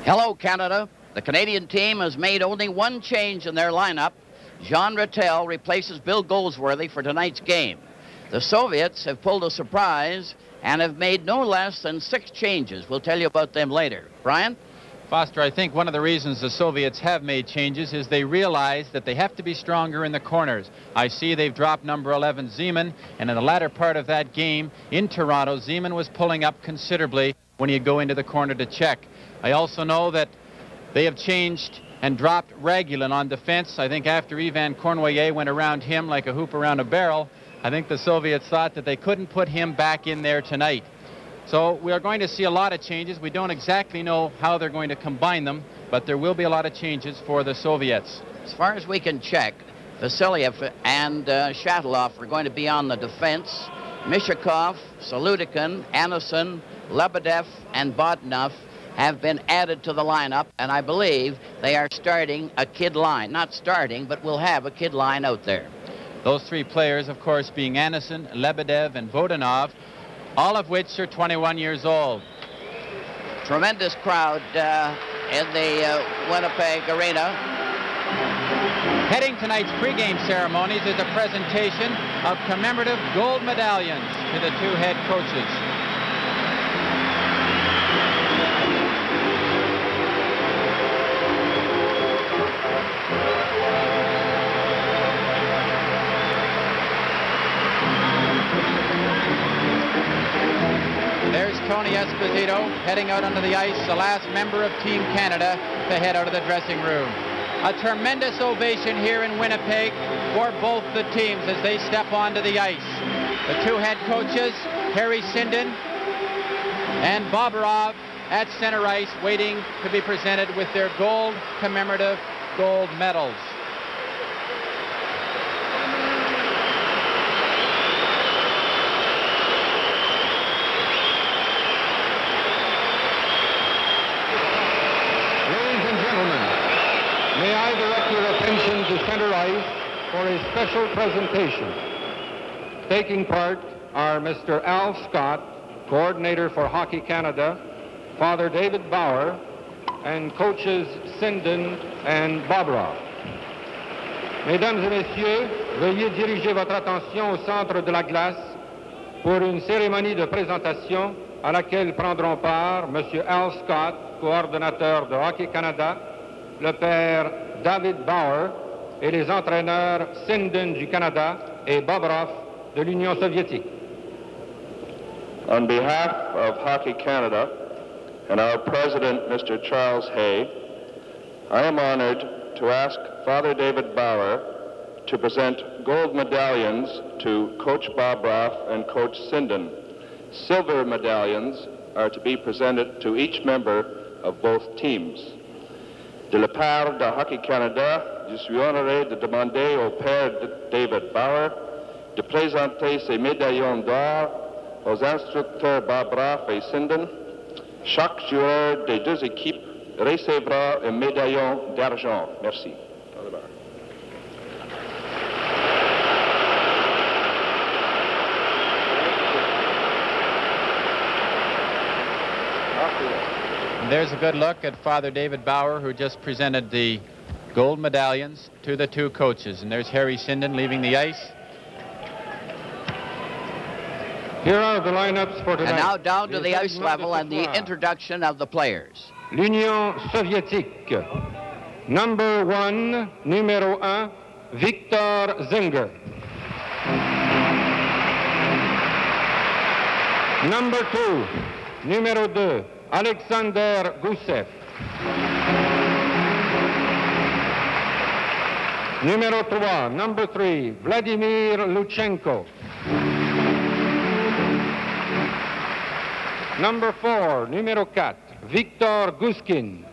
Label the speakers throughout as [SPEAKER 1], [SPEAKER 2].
[SPEAKER 1] Hello, Canada. The Canadian team has made only one change in their lineup. Jean Ratellь replaces Bill Goldsworthy for tonight's game. The Soviets have pulled a surprise and have made no less than 6 changes. We'll tell you about them later. Brian?
[SPEAKER 2] Foster, I think one of the reasons the Soviets have made changes is they realize that they have to be stronger in the corners. I see they've dropped number 11, Zeman, and in the latter part of that game in Toronto, Zeman was pulling up considerably when he'd go into the corner to check. I also know that they have changed and dropped Ragulin on defense. I think after Ivan Kurnouaye went around him like a hoop around a barrel, I think the Soviets thought that they couldn't put him back in there tonight. So we are going to see a lot of changes. We don't exactly know how they're going to combine them, but there will be a lot of changes for the Soviets.
[SPEAKER 1] As far as we can check, Vasiliev and Shatilov are going to be on the defense. Mishakov, Solodухин, Anderson, Lebedev, and Bodnov have been added to the lineup, and I believe they are starting a kid line. Not starting, but we'll have a kid line out there.
[SPEAKER 2] Those 3 players, of course, being Anderson, Lebedev, and Vodanov, all of which are 21 years old.
[SPEAKER 1] Tremendous crowd in the Winnipeg Arena.
[SPEAKER 2] Heading tonight's pregame ceremonies is a presentation of commemorative gold medallions to the 2 head coaches. There's Tony Esposito heading out onto the ice, the last member of Team Canada to head out of the dressing room. A tremendous ovation here in Winnipeg for both the teams as they step onto the ice. The 2 head coaches, Harry Sinden and Bobrov, at center ice waiting to be presented with their gold commemorative gold medals.
[SPEAKER 3] May I direct your attention to center ice for a special presentation. Taking part are Mr. Al Scott, coordinator for Hockey Canada, Father David Bauer, and coaches Sinden and Bobrov. Mesdames et messieurs, veuillez diriger votre attention au centre de la glace pour une cérémonie de présentation à laquelle prendront part Monsieur Al Scott, coordonnateur de Hockey Canada, le père David Bauer et les entraîneurs Sinden du Canada et Bobrov de l'Union soviétique.
[SPEAKER 4] On behalf of Hockey Canada and our president, Mr. Charles Hay, I am honored to ask Father David Bauer to present gold medallions to Coach Bobrov and Coach Sinden. Silver medallions are to be presented to each member of both teams. De la part de Hockey Canada, je suis honoré de demander au père David Bauer de présenter ces médaillons d'or aux instructeurs Bobrov et Sinden. Chaque joueur des 2 équipes recevra un médaillon d'argent. Merci.
[SPEAKER 2] There's a good look at Father David Bauer, who just presented the gold medallions to the 2 coaches. And there's Harry Sinden leaving the ice.
[SPEAKER 3] Here are the lineups for tonight.
[SPEAKER 1] And now down to the ice level and the introduction of the players.
[SPEAKER 3] L'Union soviétique. Number 1, numéro 1, Victor Zinger. Number 2, numéro 2, Alexander Gusef. Numéro 3, number 3, Vladimir Lutchenko. Number 4, numéro 4, Victor Kuzkin.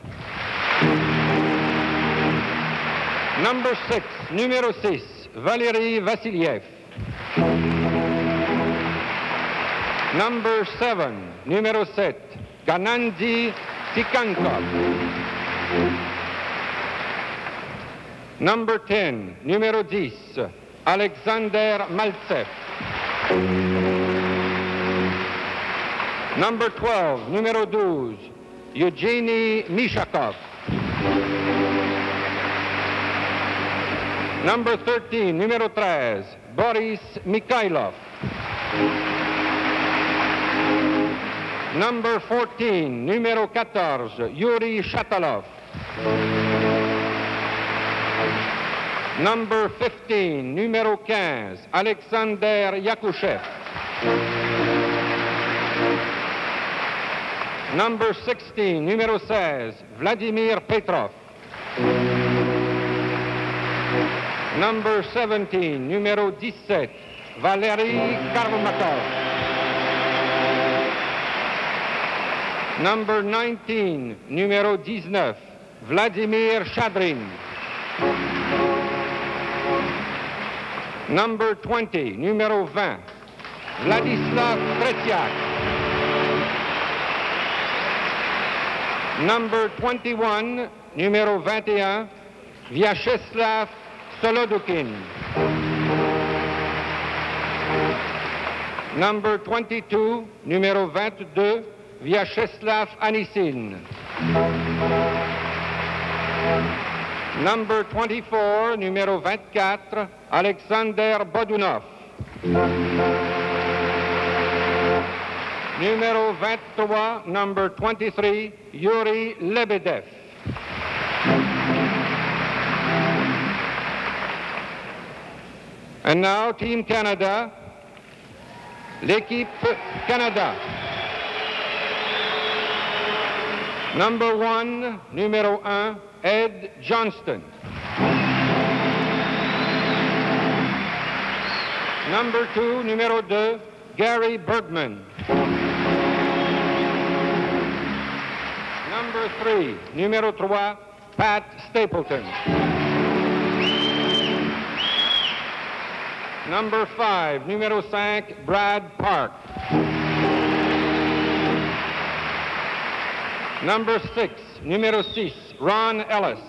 [SPEAKER 3] Number 6, numéro 6, Valéry Vassiliev. Number 7, numéro 7, Gennady Tsygankov. Number 10, numéro 10, Alexander Maltsev. Number 12, numéro 12, Evgeny Mishakov. Number 13, numéro 13, Boris Mikhailov. Number 14, numéro 14, Yuri Shatalov. Number 15, numéro 15, Alexander Yakushev. Number 16, numéro 16, Vladimir Petrov. Number 17, numéro 17, Valery Karmakov. Number 19, numéro 19, Vladimir Shadrin. Number 20, numéro 20, Vladislav Tretьяк. Number 21, numéro 21, Vyacheslav V.Солодухин. Number 22, numéro 22, Vyacheslav Anisin. Number 24, numéro 24, Alexander Bodunov. Numéro 23, number 23, Yuri Lebedev. And now, Team Canada, l'équipe Canada. Number 1, numéro 1, Ed Johnston. Number 2, numéro 2, Gary Bergman. Number 3, numéro 3, Pat Stapleton. Number 5, numéro 5, Brad Park. Number 6, numéro 6, Ron Ellis.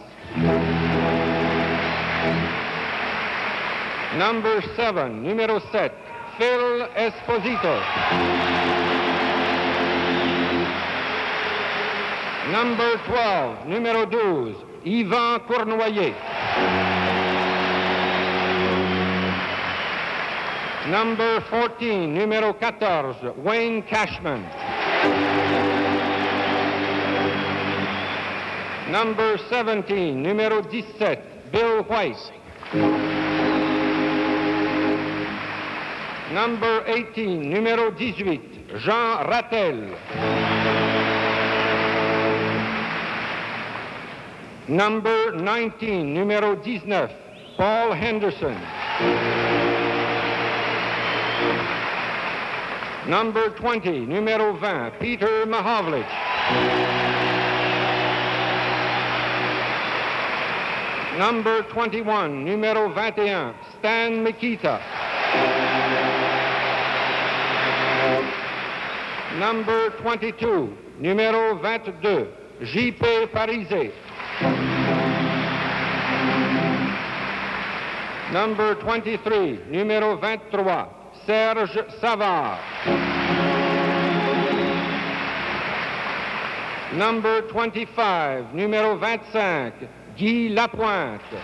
[SPEAKER 3] Number 7, numéro 7, F.Эспозито. Number 12, numéro 12, Yvan Kurnouaye. Number 14, numéro 14, Wayne Cashman. Number 17, numéro 17, Bill White. Number 18, numéro 18, Jean Ratell. Number 19, numéro 19, Paul Henderson. Number 20, numéro 20, Peter Machowicz. Number 21, numéro 21, Stan Mikita. Number 22, numéro 22, J.P. Parisi. Number 23, numéro 23, Serge Savard. Number 25, numéro 25, Guy Lapointe.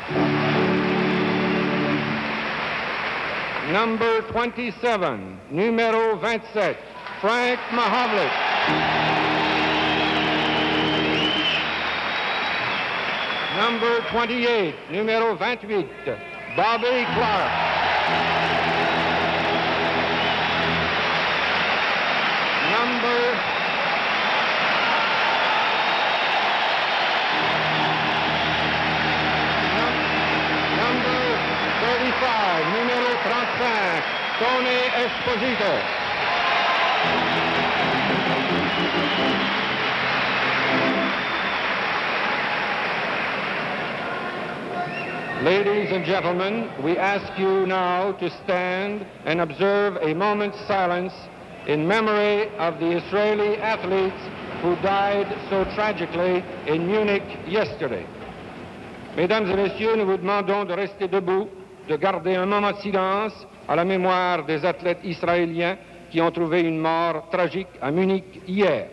[SPEAKER 3] Number 27, numéro 27, Frank Machowicz. Number 28, numéro 28, Bobby Clark. Number 35, numéro 35, F.Éspozito. Ladies and gentlemen, we ask you now to stand and observe a moment's silence in memory of the Israeli athletes who died so tragically in Munich yesterday. Mesdames et messieurs, nous vous demandons de rester debout, de garder un moment de silence à la mémoire des athlètes israéliens qui ont trouvé une mort tragique à Munich hier.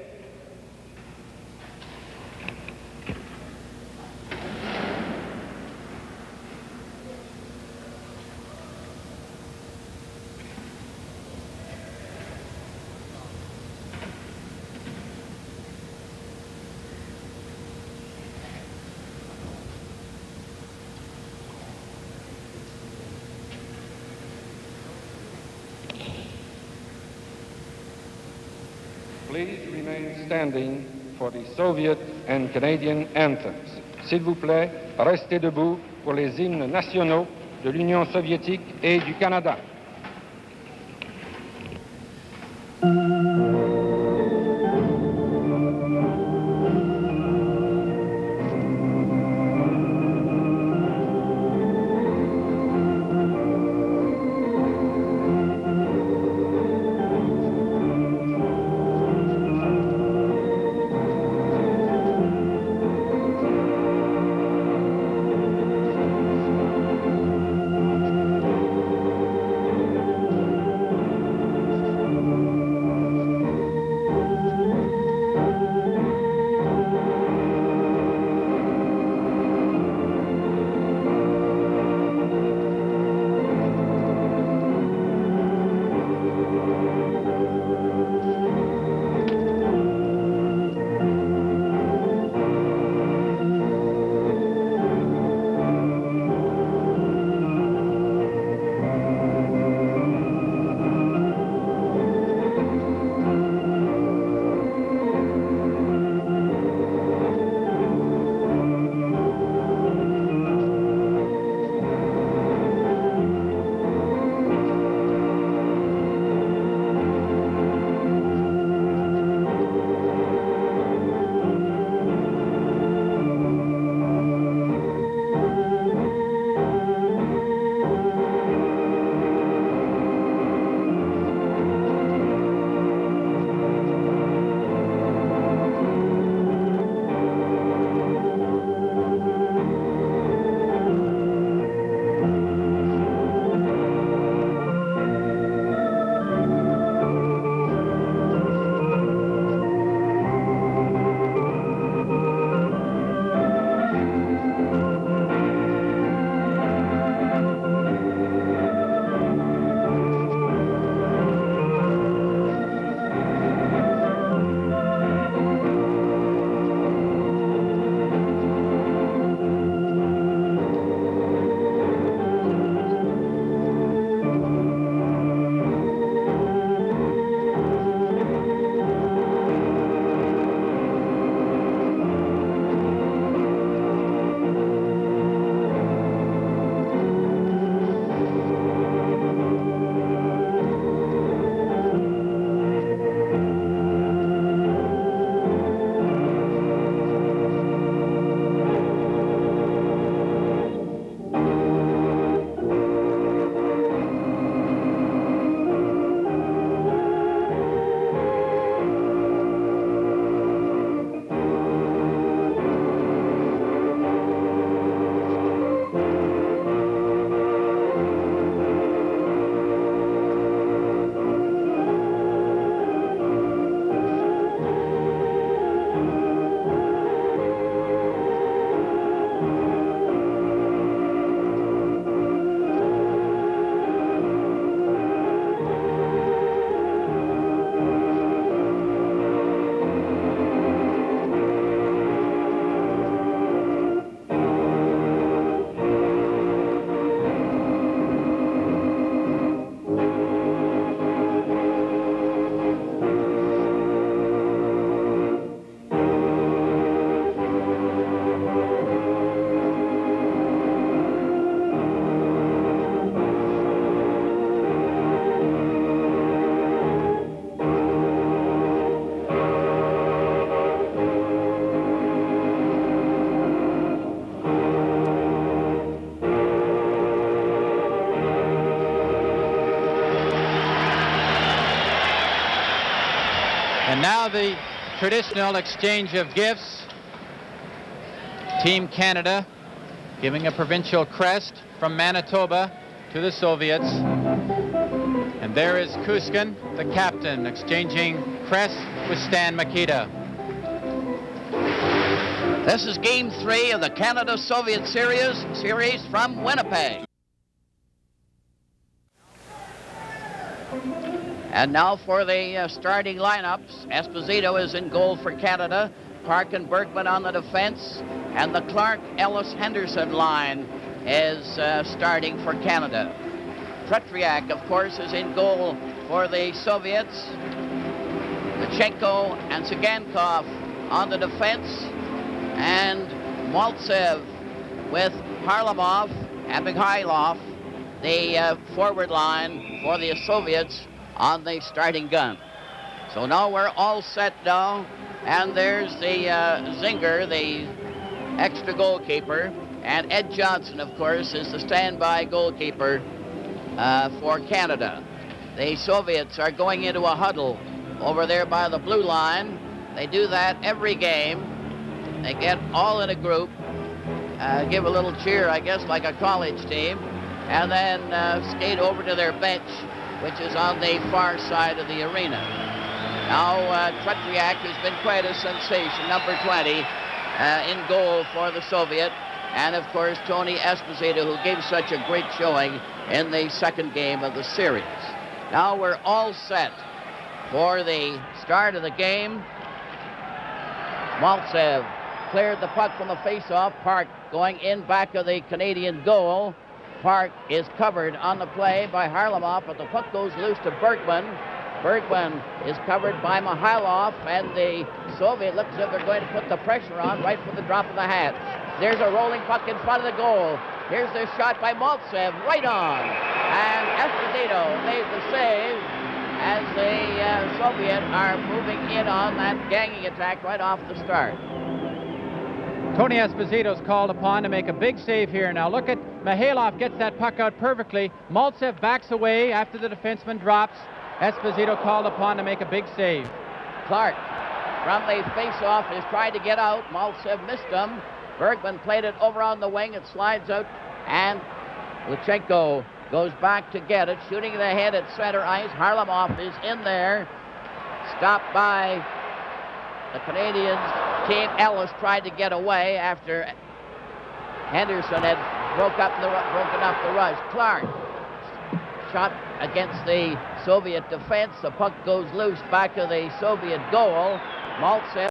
[SPEAKER 3] Please remain standing for the Soviet and Canadian anthems. S'il vous plaît, restez debout pour les hymnes nationaux de l'Union soviétique et du Canada.
[SPEAKER 2] And now the traditional exchange of gifts. Team Canada giving a provincial crest from Manitoba to the Soviets. And there is Kuzькин, the captain, exchanging crests with Stan Mikita.
[SPEAKER 1] This is Game 3 of the Canada-Soviet series from Winnipeg. And now for the starting lineups. Esposito is in goal for Canada. Park and Bергman on the defense. And the Clark, Ellis, Henderson line is starting for Canada. Tretьяк, of course, is in goal for the Soviets. The Lutchenko and Цыганков on the defense, and Maltsev with Harlamov and Mikhailov, the forward line for the Soviets, on the starting gun. So now we're all set now, and there's the Zinger, the extra goalkeeper, and Ed Johnson, of course, is the standby goalkeeper for Canada. The Soviets are going into a huddle over there by the blue line. They do that every game. They get all in a group, give a little cheer, I guess, like a college team, and then skate over to their bench, which is on the far side of the arena. Now, Tretьяк has been quite a sensation, number 20, in goal for the Soviet, and of course, Tony Esposito, who gave such a great showing in the second game of the series. Now we're all set for the start of the game. Maltsev cleared the puck from the face-off. Park going in back of the Canadian goal. Park is covered on the play by Harlamov, but the puck goes loose to Bергman. Bергman is covered by Mikhailov, and the Soviet looks as if they're going to put the pressure on right from the drop of the hat. There's a rolling puck in front of the goal. Here's the shot by Maltsev, right on. And Esposito made the save as the Soviet are moving in on that ganging attack right off the start.
[SPEAKER 2] Tony Esposito's called upon to make a big save here. Now look at Mikhailov, gets that puck out perfectly. Maltsev backs away after the defenseman drops. Esposito called upon to make a big save.
[SPEAKER 1] Clark from the face-off is trying to get out. Maltsev missed him. Bергman played it over on the wing. It slides out, and Lutchenko goes back to get it, shooting the head at center ice. Harlamov is in there, stopped by the Canadians team. Ellis tried to get away after Henderson had broken up the rush. Clark shot against the Soviet defense. The puck goes loose back to the Soviet goal. Maltsev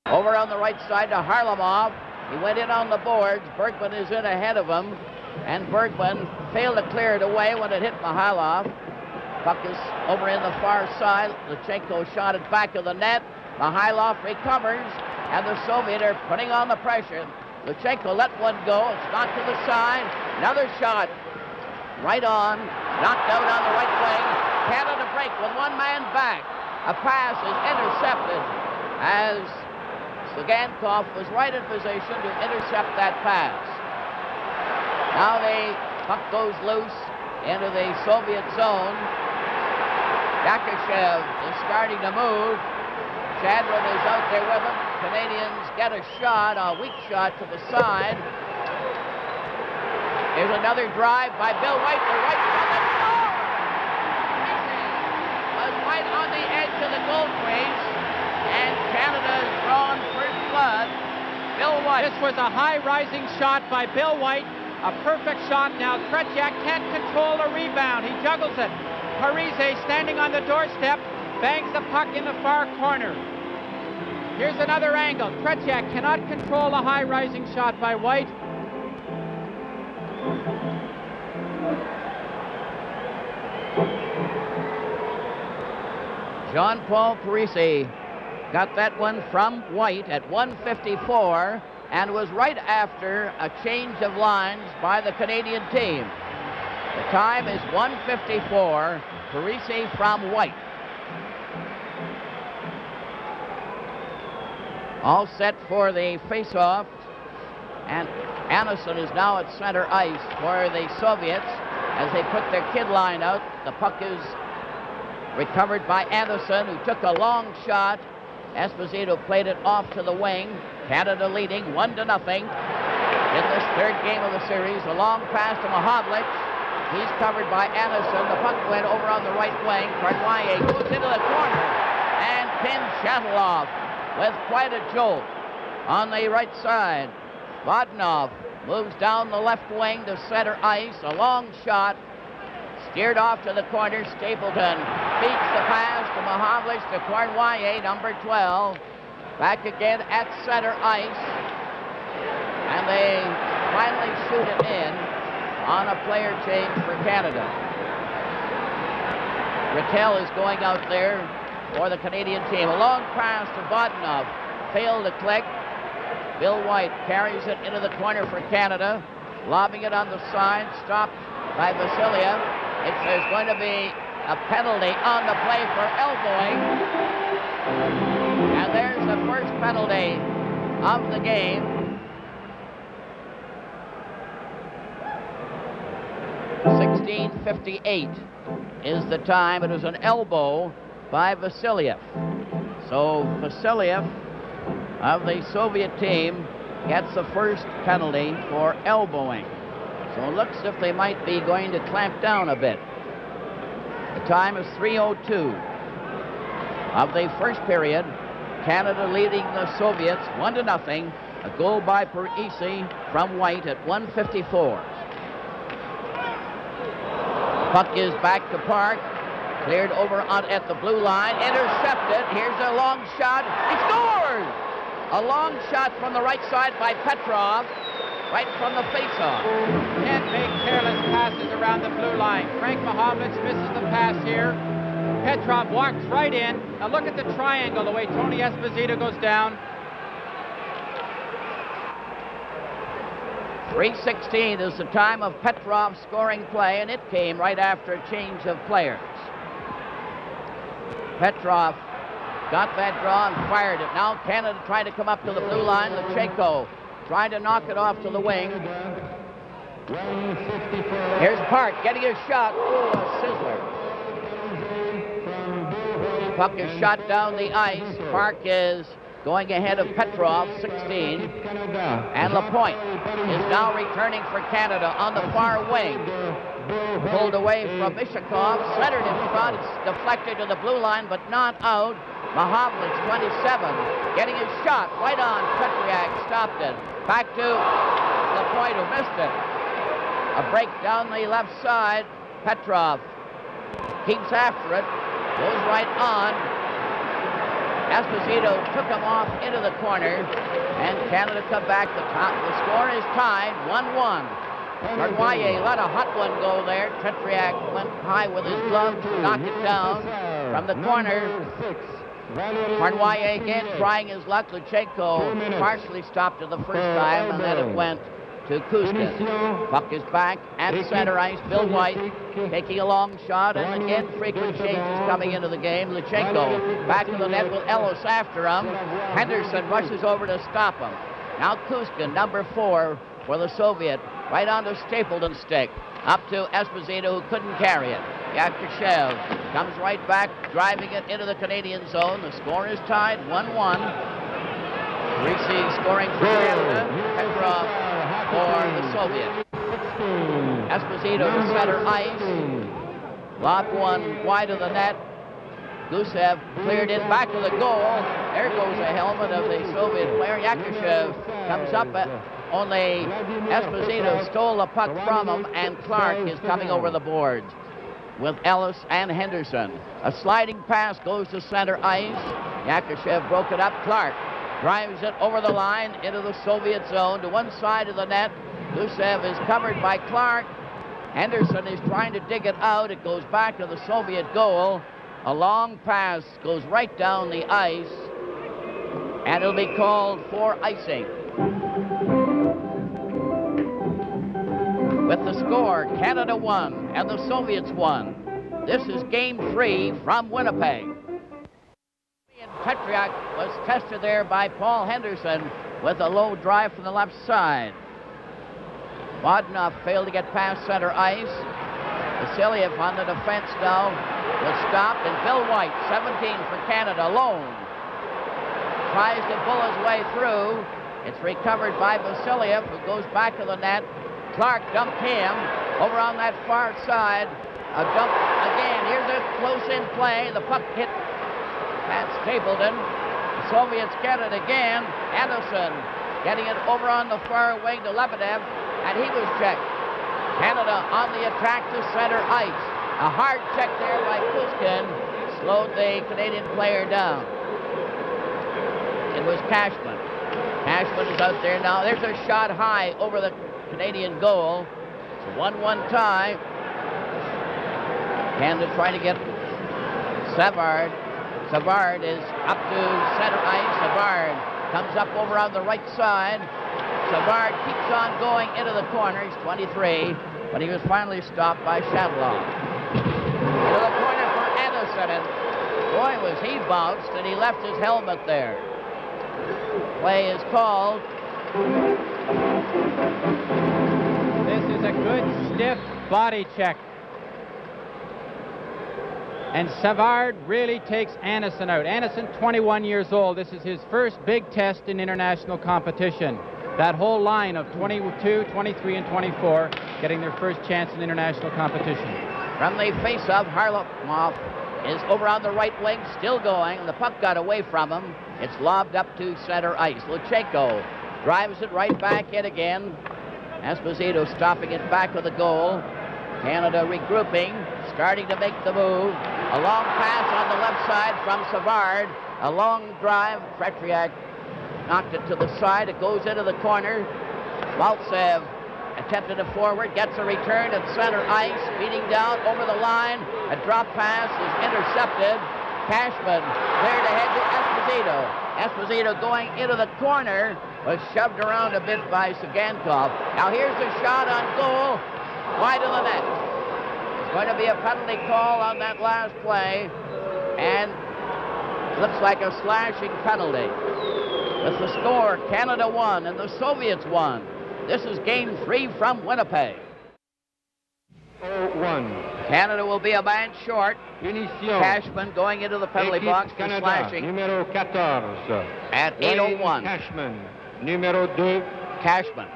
[SPEAKER 1] over on the right side to Harlamov. He went in on the boards. Bергman is in ahead of him, and Bергman failed to clear it away when it hit Mikhailov. Puck is over in the far side. Lutchenko shot it back of the net. Mikhailov recovers, and the Soviet are putting on the pressure. Lutchenko let one go. It's knocked to the side. Another shot right on. Knocked out on the right wing. Canada break with one man back. A pass is intercepted as Cıganков was right in position to intercept that pass. Now the puck goes loose into the Soviet zone. Yakashev is starting to move. Chadron is out there with him. Canadians get a shot, a weak shot to the side. Here's another drive by Bill White. The right from the goal. Was right on the edge of the goal crease, and Canada has drawn first blood. Bill White.
[SPEAKER 2] This was a high-rising shot by Bill White. A perfect shot. Now Tretьяк can't control a rebound. He juggles it. Parisi, standing on the doorstep, bangs the puck in the far corner. Here's another angle. Tretьяк cannot control a high-rising shot by White.
[SPEAKER 1] Jean-Paul Parisi got that one from White at 1:54, and was right after a change of lines by the Canadian team. The time is 1:54. Parisi from White. All set for the face-off, and Anderson is now at center ice for the Soviets as they put their kid line out. The puck is recovered by Anderson, who took a long shot. Esposito played it off to the wing. Canada leading 1-0 in this third game of the series. A long pass to Mahowicz. He's covered by Anderson. The puck went over on the right wing. Kurnwaye goes into the corner and pins Shatteloff with quite a jolt on the right side. Vodnov moves down the left wing to center ice. A long shot. Steered off to the corner. Stapleton beats the pass to Mahowicz to Kurnwaye, number 12. Back again at center ice. And they finally shoot it in on a player change for Canada. Ratell is going out there for the Canadian team. A long pass to Bodnov. Failed to click. Bill White carries it into the corner for Canada. Lobbing it on the side. Stopped by Vasilia. There's going to be a penalty on the play for elbowing. And there's the first penalty of the game. 16:58 is the time. It was an elbow by Vasiliev. So Vasiliev of the Soviet team gets the first penalty for elbowing. So it looks as if they might be going to clamp down a bit. The time is 3:02 of the first period. Canada leading the Soviets 1-0. A goal by Parisi from White at 1:54. Puck is back to Park. Cleared over at the blue line. Intercepted. Here's a long shot. He scores! A long shot from the right side by Petrov. Right from the faceoff.
[SPEAKER 2] 10 big careless passes around the blue line. Frank Machowicz misses the pass here. Petrov walks right in. Now look at the triangle, the way Tony Esposito goes down.
[SPEAKER 1] 3:16 is the time of Petrov's scoring play, and it came right after a change of players. Petrov got that draw and fired it. Now Canada trying to come up to the blue line. Lutchenko trying to knock it off to the wing. Here's Park getting a shot. Ooh, a sizzler. Puck is shot down the ice. Park is going ahead of Petrov, 16. And Lapойnт is now returning for Canada on the far wing. Pulled away from Mishakov, centered in front. It's deflected to the blue line, but not out. Machowicz, 27, getting his shot right on. Tretьяк stopped it. Back to Lapойnт, who missed it. A break down the left side. Petrov keeps after it. Goes right on. Esposito took him off into the corner, and Canada come back. The score is tied, 1-1. Kurnwaye let a hot one go there. Tretьяк went high with his glove, knocked it down from the corner. Kurnwaye again trying his luck. Lutchenko partially stopped it the first time, and then it went to Kuzkin. Puck is back at center ice. Bill White taking a long shot, and again frequent changes coming into the game. Lutchenko back to the net with Ellis after him. Henderson rushes over to stop him. Now Kuzkin, number 4 for the Soviet, right onto Stapleton's stick. Up to Esposito, who couldn't carry it. Yakushev comes right back, driving it into the Canadian zone. The score is tied, 1-1. Parisi scoring for Canada. Petrov for the Soviet. Esposito to center ice. Lob one wide of the net. Gusiev cleared in back to the goal. There goes a helmet of the Soviet player. Yakushev comes up, only Esposito stole the puck from him, and Clark is coming over the boards with Ellis and Henderson. A sliding pass goes to center ice. Yakushev broke it up. Clark drives it over the line into the Soviet zone to one side of the net. Gusiev is covered by Clark. Henderson is trying to dig it out. It goes back to the Soviet goal. A long pass goes right down the ice, and it'll be called for icing. With the score, Canada won and the Soviets won. This is game 3 from Winnipeg. Tretьяк was tested there by Paul Henderson with a low drive from the left side. Bodnov failed to get past center ice. Vasiliev on the defense now was stopped, and Bill White, 17 for Canada, alone, tries to pull his way through. It's recovered by Vasiliev, who goes back to the net. Clark dumped him over on that far side. A dump again. Here's a close-in play. The puck hit at Stapleton. The Soviets get it again. Anderson getting it over on the far wing to Lebedev, and he was checked. Canada on the attack to center ice. A hard check there by Kuzkin slowed the Canadian player down. It was Cashman. Cashman is out there now. There's a shot high over the Canadian goal. It's a 1-1 tie. Canada trying to get Savard Savard is up to center ice. Savard comes up over on the right side. Savard keeps on going into the corner. He's 23, but he was finally stopped by Shatteloff. Into the corner for Anderson, and boy, was he bounced, and he left his helmet there. Play is called.
[SPEAKER 2] This is a good stiff body check. And Savard really takes Anderson out. Anderson, 21 years old. This is his first big test in international competition. That whole line of 22, 23, and 24 getting their first chance in international competition.
[SPEAKER 1] From the face-off, Harlamov is over on the right wing, still going. The puck got away from him. It's lobbed up to center ice. Lutchenko drives it right back in again. Esposito stopping it back of the goal. Canada regrouping, starting to make the move. A long pass on the left side from Savard. A long drive. Tretьяк knocked it to the side. It goes into the corner. Maltsev attempted a forward, gets a return at center ice, beating down over the line. A drop pass is intercepted. Cashman cleared ahead to Esposito. Esposito going into the corner, was shoved around a bit by Цыганков. Now here's a shot on goal, wide of the net. There's going to be a penalty call on that last play, and looks like a slashing penalty. With the score, Canada won and the Soviets won. This is game 3 from Winnipeg.
[SPEAKER 3] 0-1.
[SPEAKER 1] Canada will be a man short.
[SPEAKER 3] Punition.
[SPEAKER 1] Cashman going into the penalty
[SPEAKER 3] Équipe
[SPEAKER 1] box for
[SPEAKER 3] Canada,
[SPEAKER 1] slashing
[SPEAKER 3] numéro 14.
[SPEAKER 1] at 8:01.
[SPEAKER 3] Cashman, numéro 2.
[SPEAKER 1] Cashman.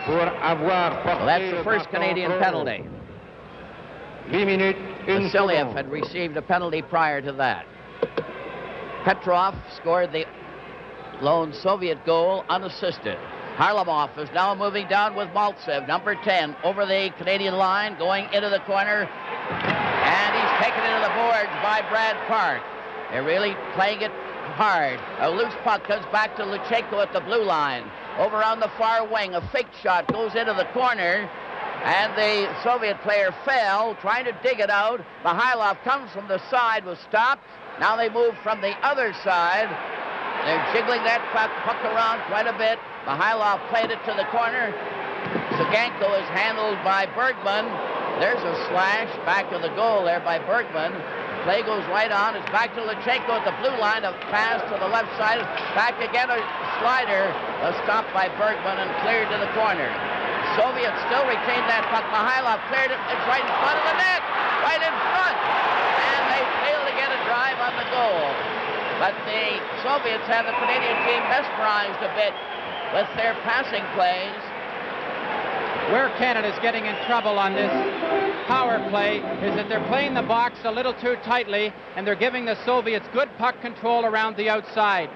[SPEAKER 3] Pour avoir porté
[SPEAKER 1] Well, that's the
[SPEAKER 3] le
[SPEAKER 1] first
[SPEAKER 3] bâton
[SPEAKER 1] Canadian
[SPEAKER 3] haut.
[SPEAKER 1] penalty.
[SPEAKER 3] 8 minutes, 1
[SPEAKER 1] Vasilev
[SPEAKER 3] seconde.
[SPEAKER 1] had received a penalty prior to that. Petrov scored the lone Soviet goal unassisted. Harlamov is now moving down with Maltsev, number 10, over the Canadian line, going into the corner, and he's taken into the boards by Brad Park. They're really playing it hard. A loose puck comes back to Lutchenko at the blue line. Over on the far wing, a fake shot goes into the corner, and the Soviet player fell, trying to dig it out. Mihailov comes from the side, was stopped. Now they move from the other side. They're jiggling that puck around quite a bit. Mihailov played it to the corner. Cıganko is handled by Bергman. There's a slash back of the goal there by Bергman. Play goes right on. It's back to Lutchenko at the blue line. A pass to the left side. Back again, a slider. A stop by Bергman and cleared to the corner. Soviets still retain that puck. Mihailov cleared it. It's right in front of the net. Right in front. And they fail to get a drive on the goal. But the Soviets have the Canadian team mesmerized a bit with their passing plays.
[SPEAKER 2] Where Canada's getting in trouble on this power play is that they're playing the box a little too tightly, and they're giving the Soviets good puck control around the outside.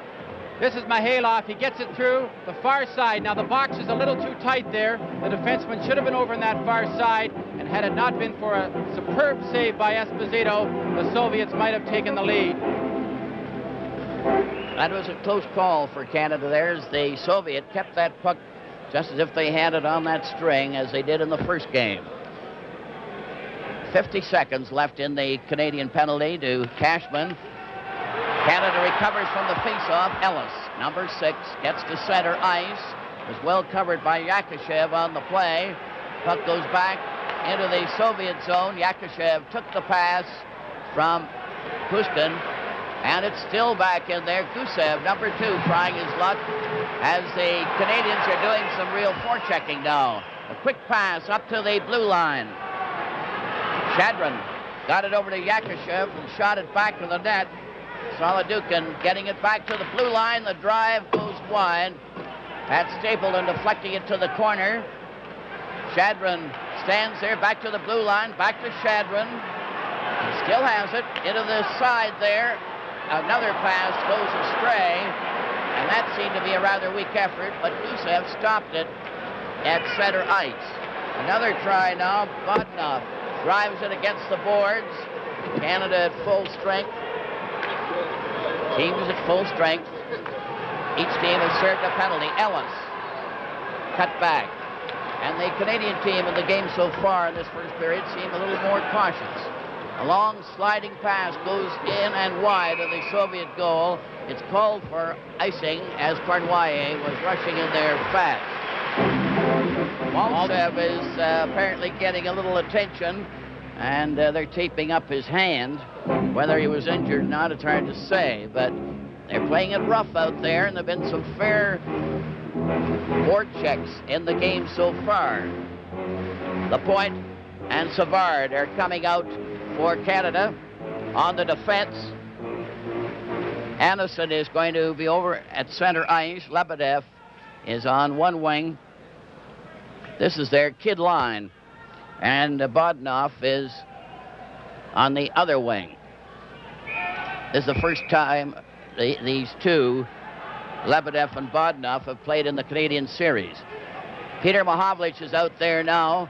[SPEAKER 2] This is Mihailov. He gets it through the far side. Now the box is a little too tight there. The defenseman should have been over on that far side, and had it not been for a superb save by Esposito, the Soviets might have taken the lead.
[SPEAKER 1] That was a close call for Canada. There's the Soviet kept that puck just as if they had it on that string, as they did in the first game. 50 seconds left in the Canadian penalty to Cashman. Canada recovers from the face-off. Ellis, number 6, gets to center ice. Was well covered by Yakushev on the play. Puck goes back into the Soviet zone. Yakushev took the pass from Kuzькин, and it's still back in there. Gusев, number 2, trying his luck as the Canadians are doing some real forechecking now. A quick pass up to the blue line. Shadron got it over to Yakushev and shot it back to the net. Солодухин getting it back to the blue line. The drive goes wide. That's Stapleton deflecting it to the corner. Shadron stands there, back to the blue line, back to Shadron. He still has it into the side there. Another pass goes astray, and that seemed to be a rather weak effort, but Gusев stopped it at center ice. Another try now. Bodnov drives it against the boards. Canada at full strength. Teams at full strength. Each team has served a penalty. Ellis cut back. And the Canadian team in the game so far in this first period seem a little more cautious. A long sliding pass goes in and wide of the Soviet goal. It's called for icing as Kurnwaya was rushing in there fast. Maltsev is apparently getting a little attention, and they're taping up his hand. Whether he was injured or not, it's hard to say, but they're playing it rough out there, and there have been some fair board checks in the game so far. Lappoint and Savard are coming out for Canada on the defense. Anderson is going to be over at center ice. Lebedev is on one wing. This is their kid line. And Bodnov is on the other wing. This is the first time these two, Lebedev and Bodnov, have played in the Canadian Series. Peter Machowicz is out there now.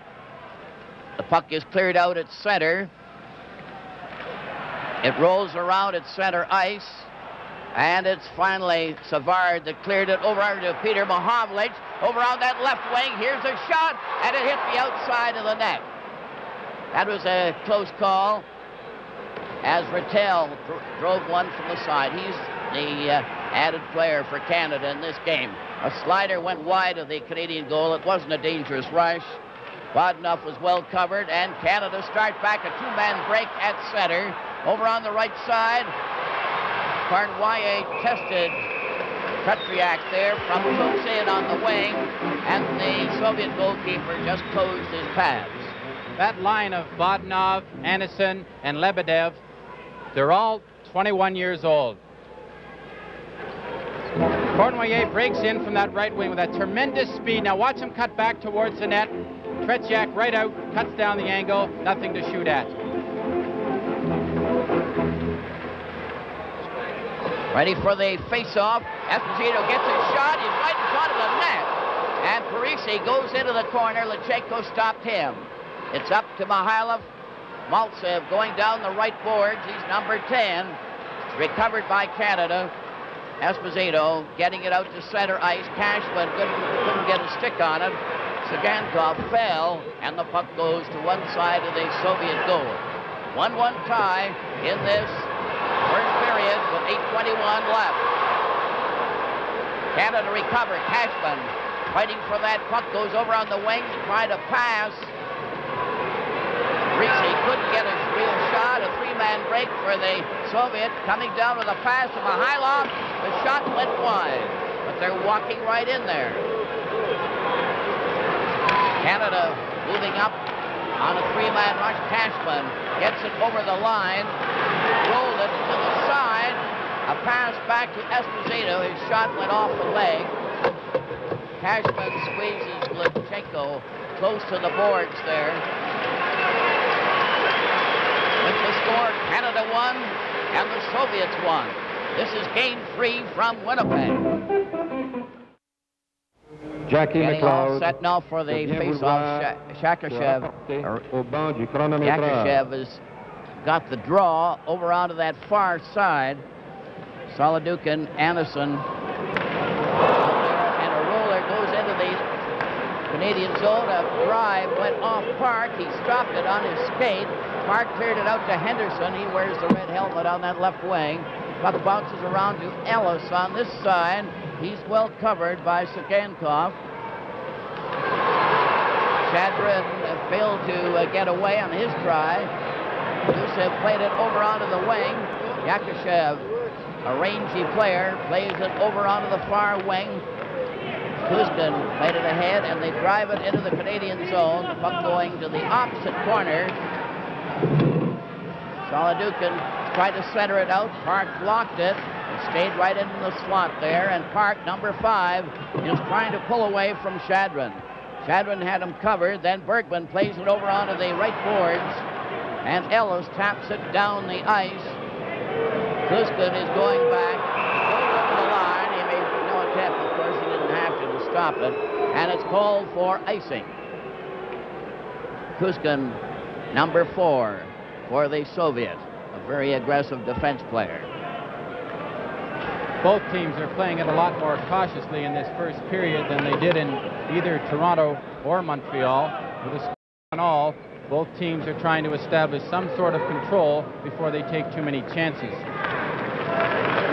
[SPEAKER 1] The puck is cleared out at center. It rolls around at center ice, and it's finally Savard that cleared it over to Peter Machowicz. Over on that left wing, here's a shot, and it hit the outside of the net. That was a close call as Ratell drove one from the side. He's the added player for Canada in this game. A slider went wide of the Canadian goal. It wasn't a dangerous rush. Bodnov was well covered, and Canada start back a two-man break at center. Over on the right side, Kurnwaya tested Tretьяк there from close in on the wing, and the Soviet goalkeeper just closed his pads.
[SPEAKER 2] That line of Bodnov, Anderson, and Lebedev, they're all 21 years old. Kurnwaya breaks in from that right wing with that tremendous speed. Now watch him cut back towards the net. Tretьяk right out, cuts down the angle, nothing to shoot at.
[SPEAKER 1] Ready for the face-off. Esposito gets a shot. He's right in front of the net. And Parisi goes into the corner. Lutchenko stopped him. It's up to Mihailov. Maltsev going down the right boards. He's number 10. It's recovered by Canada. Esposito getting it out to center ice. Cashman couldn't get a stick on it. Цыганков fell, and the puck goes to one side of the Soviet goal. 1-1 tie in this first period with 8:21 left. Canada recover. Cashman fighting for that puck, goes over on the wing to try to pass. Parisi couldn't get a real shot. A three-man break for the Soviet. Coming down with a pass to Mihailov. The shot went wide, but they're walking right in there. Canada moving up on a three-man rush. Cashman gets it over the line, rolled it to the side. A pass back to Esposito. His shot went off the leg. Cashman squeezes Lutchenko close to the boards there. With the score, Canada won and the Soviets won. This is Game 3 from Winnipeg.
[SPEAKER 3] Jackie
[SPEAKER 1] Getting all
[SPEAKER 3] McLeod
[SPEAKER 1] set now for the face-off. Shakashev. Yakashev has got the draw over onto that far side. Solodukhin, Anderson. And a roller goes into the Canadian zone. A drive went off Park. He stopped it on his skate. Park cleared it out to Henderson. He wears the red helmet on that left wing. Puck bounces around to Ellis on this side. He's well covered by Cıganков. Shadrin failed to get away on his try. Gusев played it over onto the wing. Yakashev, a rangy player, plays it over onto the far wing. Kuzkin played it ahead, and they drive it into the Canadian zone. The puck going to the opposite corner. Solodukhin tried to center it out. Park blocked it. Stayed right in the slot there, and Park, number 5, is trying to pull away from Shadrin. Shadrin had him covered, then Bергman plays it over onto the right boards, and Ellis taps it down the ice. Kuzkin is going back, goes over the line. He made no attempt, of course, he didn't have to stop it, and it's called for icing. Kuzkin, number 4, for the Soviet, a very aggressive defense player.
[SPEAKER 2] Both teams are playing it a lot more cautiously in this first period than they did in either Toronto or Montreal, with a score in all Both teams are trying to establish some sort of control before they take too many chances.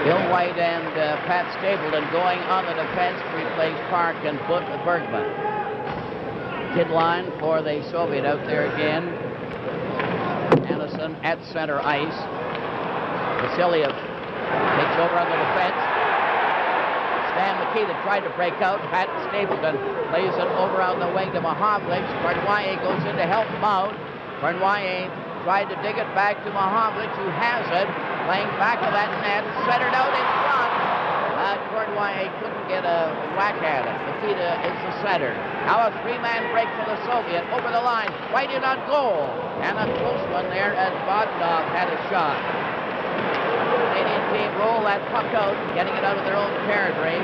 [SPEAKER 1] Bill White and Pat Stapleton going on the defense to replace Park and Bергman. Kid line for the Soviet out there again. Anderson at center ice. Vasilev takes over on the defense. Stan Mikita tried to break out. Pat Stapleton lays it over on the wing to Mahowicz. Kurnwaye goes in to help him out. Kurnwaye tried to dig it back to Mahowicz, who has it. Playing back of that net, centered out in front. Kurnwaye couldn't get a whack at it. Mikita is the center. Now a three-man break for the Soviet. Over the line, right in on goal. And a close one there as Bodnov had a shot. Canadian team roll that puck out, getting it out of their own territory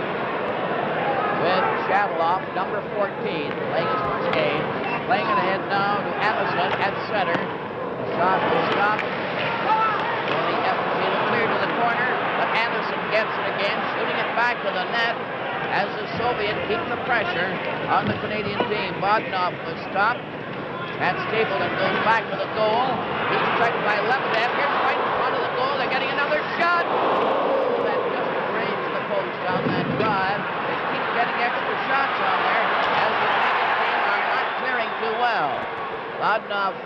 [SPEAKER 1] with Shataloff, number 14, playing his first game. Playing it ahead now to Anderson at center. The shot will stop. The F.Eспozito clear to the corner, but Anderson gets it again, shooting it back to the net as the Soviet keep the pressure on the Canadian team. Bodnov was stopped. Pat Stapleton goes back to the goal. He's checked by Lebedev. Here's right in front of the goal. They're getting another shot. That just grazed the post on that drive. They keep getting extra shots on there as the Canadian team are not clearing too well. Bodnov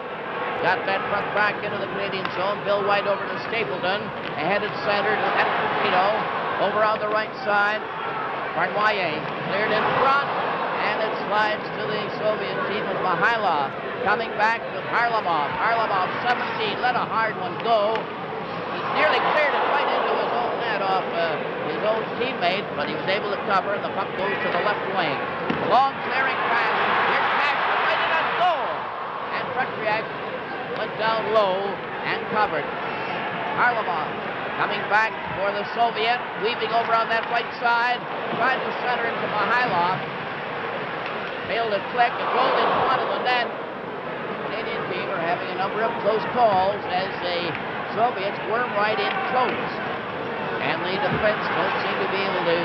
[SPEAKER 1] got that puck back into the Canadian zone. Bill White over to Stapleton. Ahead at center to F.Espozito. Over on the right side. Kurnwaye cleared in front. And it slides to the Soviet team with Mihailov. Coming back with Harlamov. Harlamov, 17, let a hard one go. He nearly cleared it right into his own net off his own teammate, but he was able to cover, and the puck goes to the left wing. A long clearing pass. Here's Cashman right in on goal. And Tretyak went down low and covered. Harlamov coming back for the Soviet, weaving over on that right side, trying to center into Mihailov. Failed to click, it rolled in front of the net. The Canadian team are having a number of close calls as the Soviets worm right in close. And the defense don't seem to be able to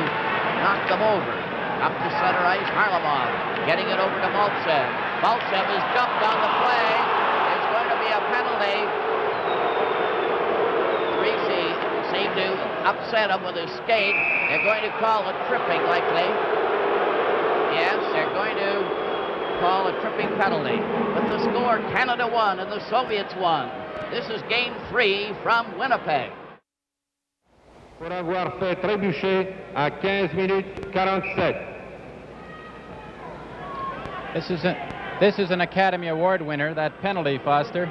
[SPEAKER 1] knock them over. Up to center ice, Harlamov getting it over to Maltsev. Maltsev is jumped on the play. There's going to be a penalty. Parisi seemed to upset him with his skate. They're going to call it tripping, likely. Yes, they're going to call a tripping penalty. With the score, Canada won and the Soviets won. This is Game 3 from Winnipeg.
[SPEAKER 3] Pour avoir fait trébucher à 15 minutes 47.
[SPEAKER 2] This is an Academy Award winner, that penalty, Foster.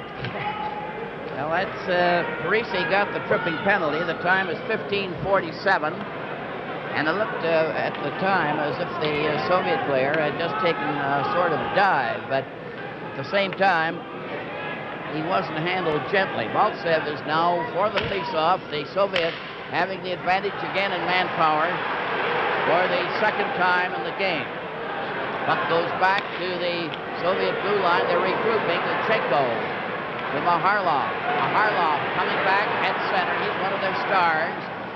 [SPEAKER 1] Well, that's Parisi got the tripping penalty. The time is 15:47. And it looked at the time as if the Soviet player had just taken a sort of dive, but at the same time, he wasn't handled gently. Maltsev is now for the face-off, the Soviet having the advantage again in manpower for the second time in the game. Puck goes back to the Soviet blue line. They're regrouping. Lutchenko to Maharlov. Maharlov coming back at center. He's one of their stars.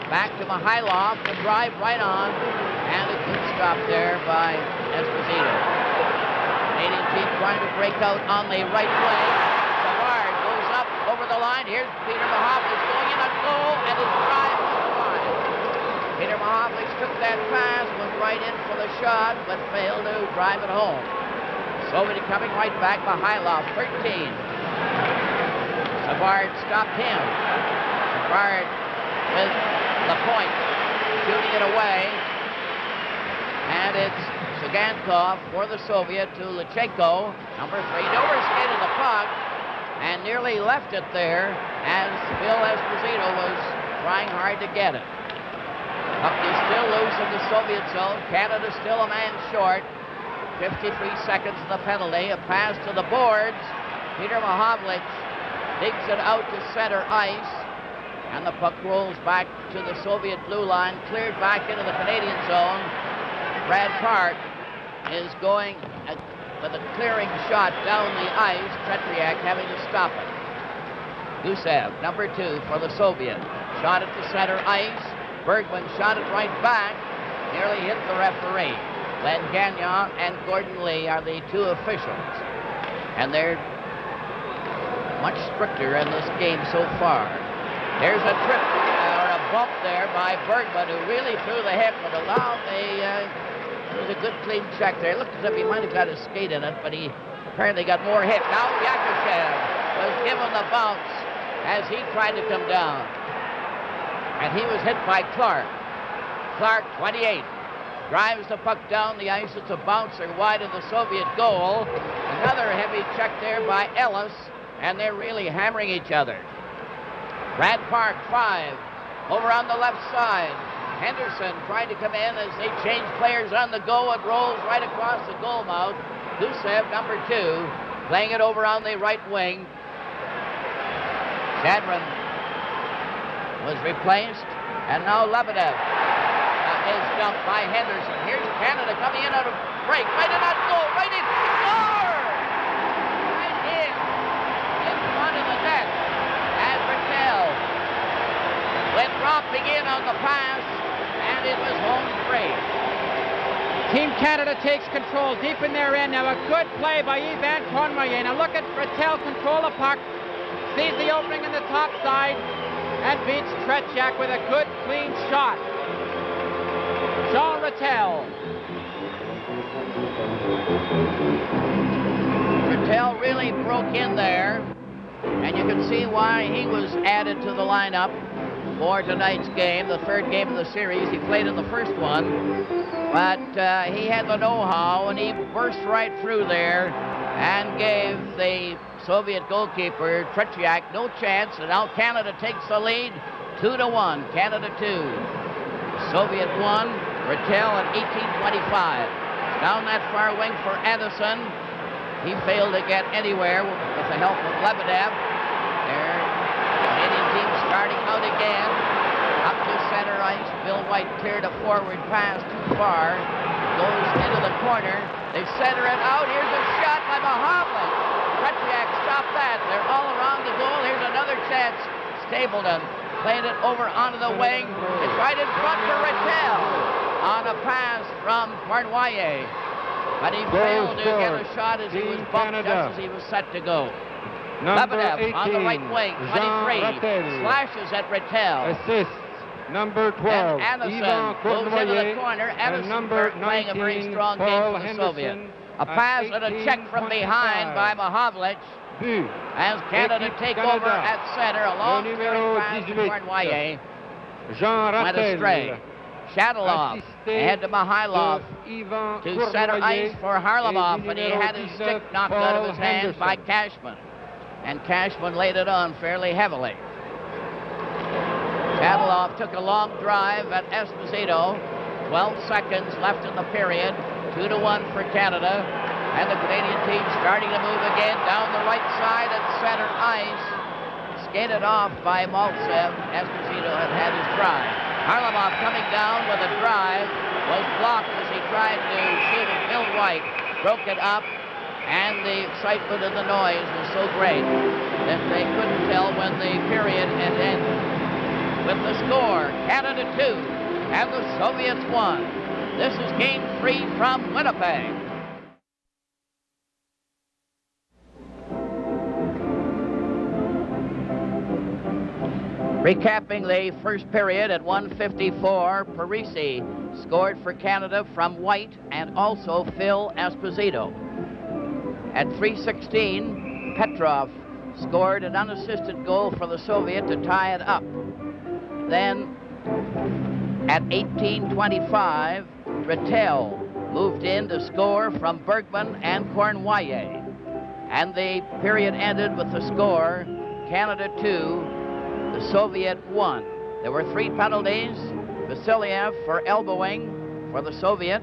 [SPEAKER 1] Back to Mihailov to drive right on, and a good stop there by Esposito. Canadian team trying to break out on the right wing. Sawar goes up over the line. Here's Peter Mahowicz going in a goal, and his drive was wide. Peter Mahowicz took that pass, went right in for the shot, but failed to drive it home. Soviet coming right back. Mihailov, 13. Savard stopped him. Savard with Lapойnт shooting it away, and it's Цыганкov for the Soviet to Lutchenko, number 3. Overskated the puck and nearly left it there as F.Espozito was trying hard to get it. Puck is still loose in the Soviet zone. Canada still a man short. 53 seconds of the penalty. A pass to the boards. Peter Mahowicz digs it out to center ice. And the puck rolls back to the Soviet blue line, cleared back into the Canadian zone. Brad Park is going with a clearing shot down the ice. Tretьяк having to stop it. Gusev, number 2 for the Soviet. Shot it to center ice. Bергman shot it right back. Nearly hit the referee. Len Gagnon and Gordon Lee are the 2 officials. And they're much stricter in this game so far. There's a trip or a bump there by Bергman, who really threw the hip but allowed it was a good clean check there. It looked as if he might have got a skate in it, but he apparently got more hit. Now Yakushev was given the bounce as he tried to come down. And he was hit by Clark. Clark, 28, drives the puck down the ice. It's a bouncer wide of the Soviet goal. Another heavy check there by Ellis, and they're really hammering each other. Brad Park, 5, over on the left side. Henderson trying to come in as they change players on the go. It rolls right across the goal mouth. Gusiev, number 2, playing it over on the right wing. Shadron was replaced, and now Lebedev is dumped by Henderson. Here's Canada coming in out of break. Right in that goal, right in, score! Right in front of the net. And Ratell went romping in on the pass, and it was home free.
[SPEAKER 2] Team Canada takes control deep in their end. Now a good play by Ivan Kurnwaye. Now look at Ratell control the puck, sees the opening in the top side, and beats Tretjak with a good, clean shot. Jean Ratell.
[SPEAKER 1] Ratell really broke in there, and you can see why he was added to the lineup for tonight's game, the third game of the series. He played in the first one, but he had the know-how, and he burst right through there and gave the Soviet goalkeeper Tretjak no chance, and now Canada takes the lead 2-1. Canada 2, Soviet 1. Ratell at 18:25. Down that far wing for Anderson. He failed to get anywhere with the help of Lebedev. There, Canadian team starting out again. Up to center ice. Bill White cleared a forward pass too far. Goes into the corner. They center it out. Here's a shot by Mahowlin. Tretjak stopped that. They're all around the goal. Here's another chance. Stapleton played it over onto the wing. It's right in front for Ratell on a pass from Kurnwaye. But he failed to get a shot as he was bumped just as he was set to go. Lebedev on the right wing, 23, slashes at Ratell.
[SPEAKER 3] Assist, number 12,
[SPEAKER 1] and Anderson moves into the corner. Anderson playing a very strong game for the Soviet. A pass and a check from behind by Mahowlich. As Canada take over at center, a long pass to Kurnwaye. Went astray. Shadalov ahead to Mihailov to center ice for Harlamov, and he had his stick knocked out of his hand by Cashman. And Cashman laid it on fairly heavily. Shadalov took a long drive at Esposito. 12 seconds left in the period. 2-1 for Canada. And the Canadian team starting to move again down the right side at center ice. Skated off by Maltsev. Esposito had his drive. Harlamov coming down with a drive was blocked as he tried to shoot at Bill White. Broke it up, and the excitement and the noise was so great that they couldn't tell when the period had ended. With the score, Canada 2 and the Soviets 1. This is Game 3 from Winnipeg. Recapping the first period at 1:54, Parisi scored for Canada from White and also F.Éspozito. At 3:16, Petrov scored an unassisted goal for the Soviet to tie it up. Then at 18:25, Ratell moved in to score from Bергman and Kurnwaye. And the period ended with the score, Canada 2, the Soviet 1. There were 3 penalties. Vasiliev for elbowing for the Soviet,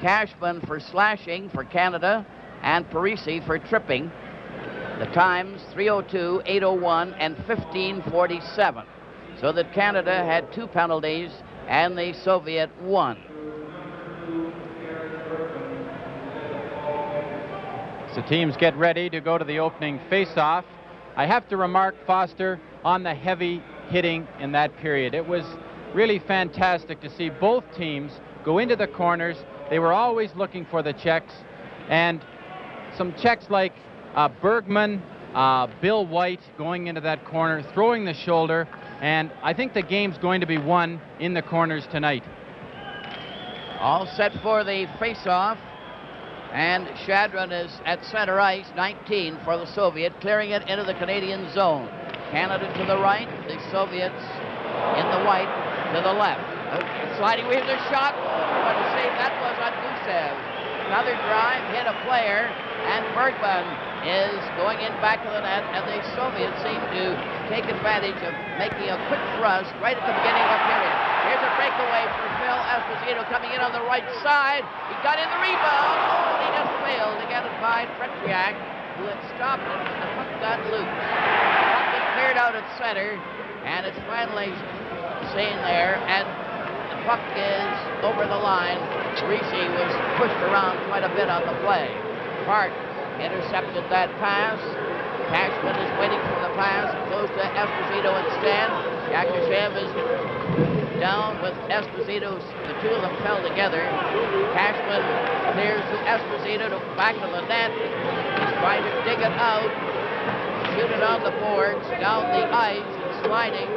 [SPEAKER 1] Cashman for slashing for Canada, and Parisi for tripping. The times 3:02, 8:01, and 15:47. So that Canada had 2 penalties and the Soviet 1.
[SPEAKER 2] So teams get ready to go to the opening face-off. I have to remark, Foster, on the heavy hitting in that period. It was really fantastic to see both teams go into the corners. They were always looking for the checks, and some checks like Bergman Bill White going into that corner, throwing the shoulder, and I think the game's going to be won in the corners tonight.
[SPEAKER 1] All set for the face-off, and Shadron is at center ice, 19 for the Soviet, clearing it into the Canadian zone. Canada to the right, the Soviets in the white to the left. Sliding with the shot. What a save that was on Gusев. Another drive, hit a player, and Bергman is going in back of the net, and the Soviets seem to take advantage of making a quick thrust right at the beginning of the period. Here's a breakaway for F.Эспозито coming in on the right side. He got in the rebound. Oh, he just failed to get it by Tretьяк, who had stopped it when the puck got loose. The puck is cleared out at center, and it's finally seen there, and the puck is over the line. Parisi was pushed around quite a bit on the play. Park intercepted that pass. Cashman is waiting for the pass. Goes to Esposito instead. Yakushev is down with Esposito. The two of them fell together. Cashman clears to Esposito to back of the net. He's trying to dig it out. Shoot it on the boards, down the ice, and sliding.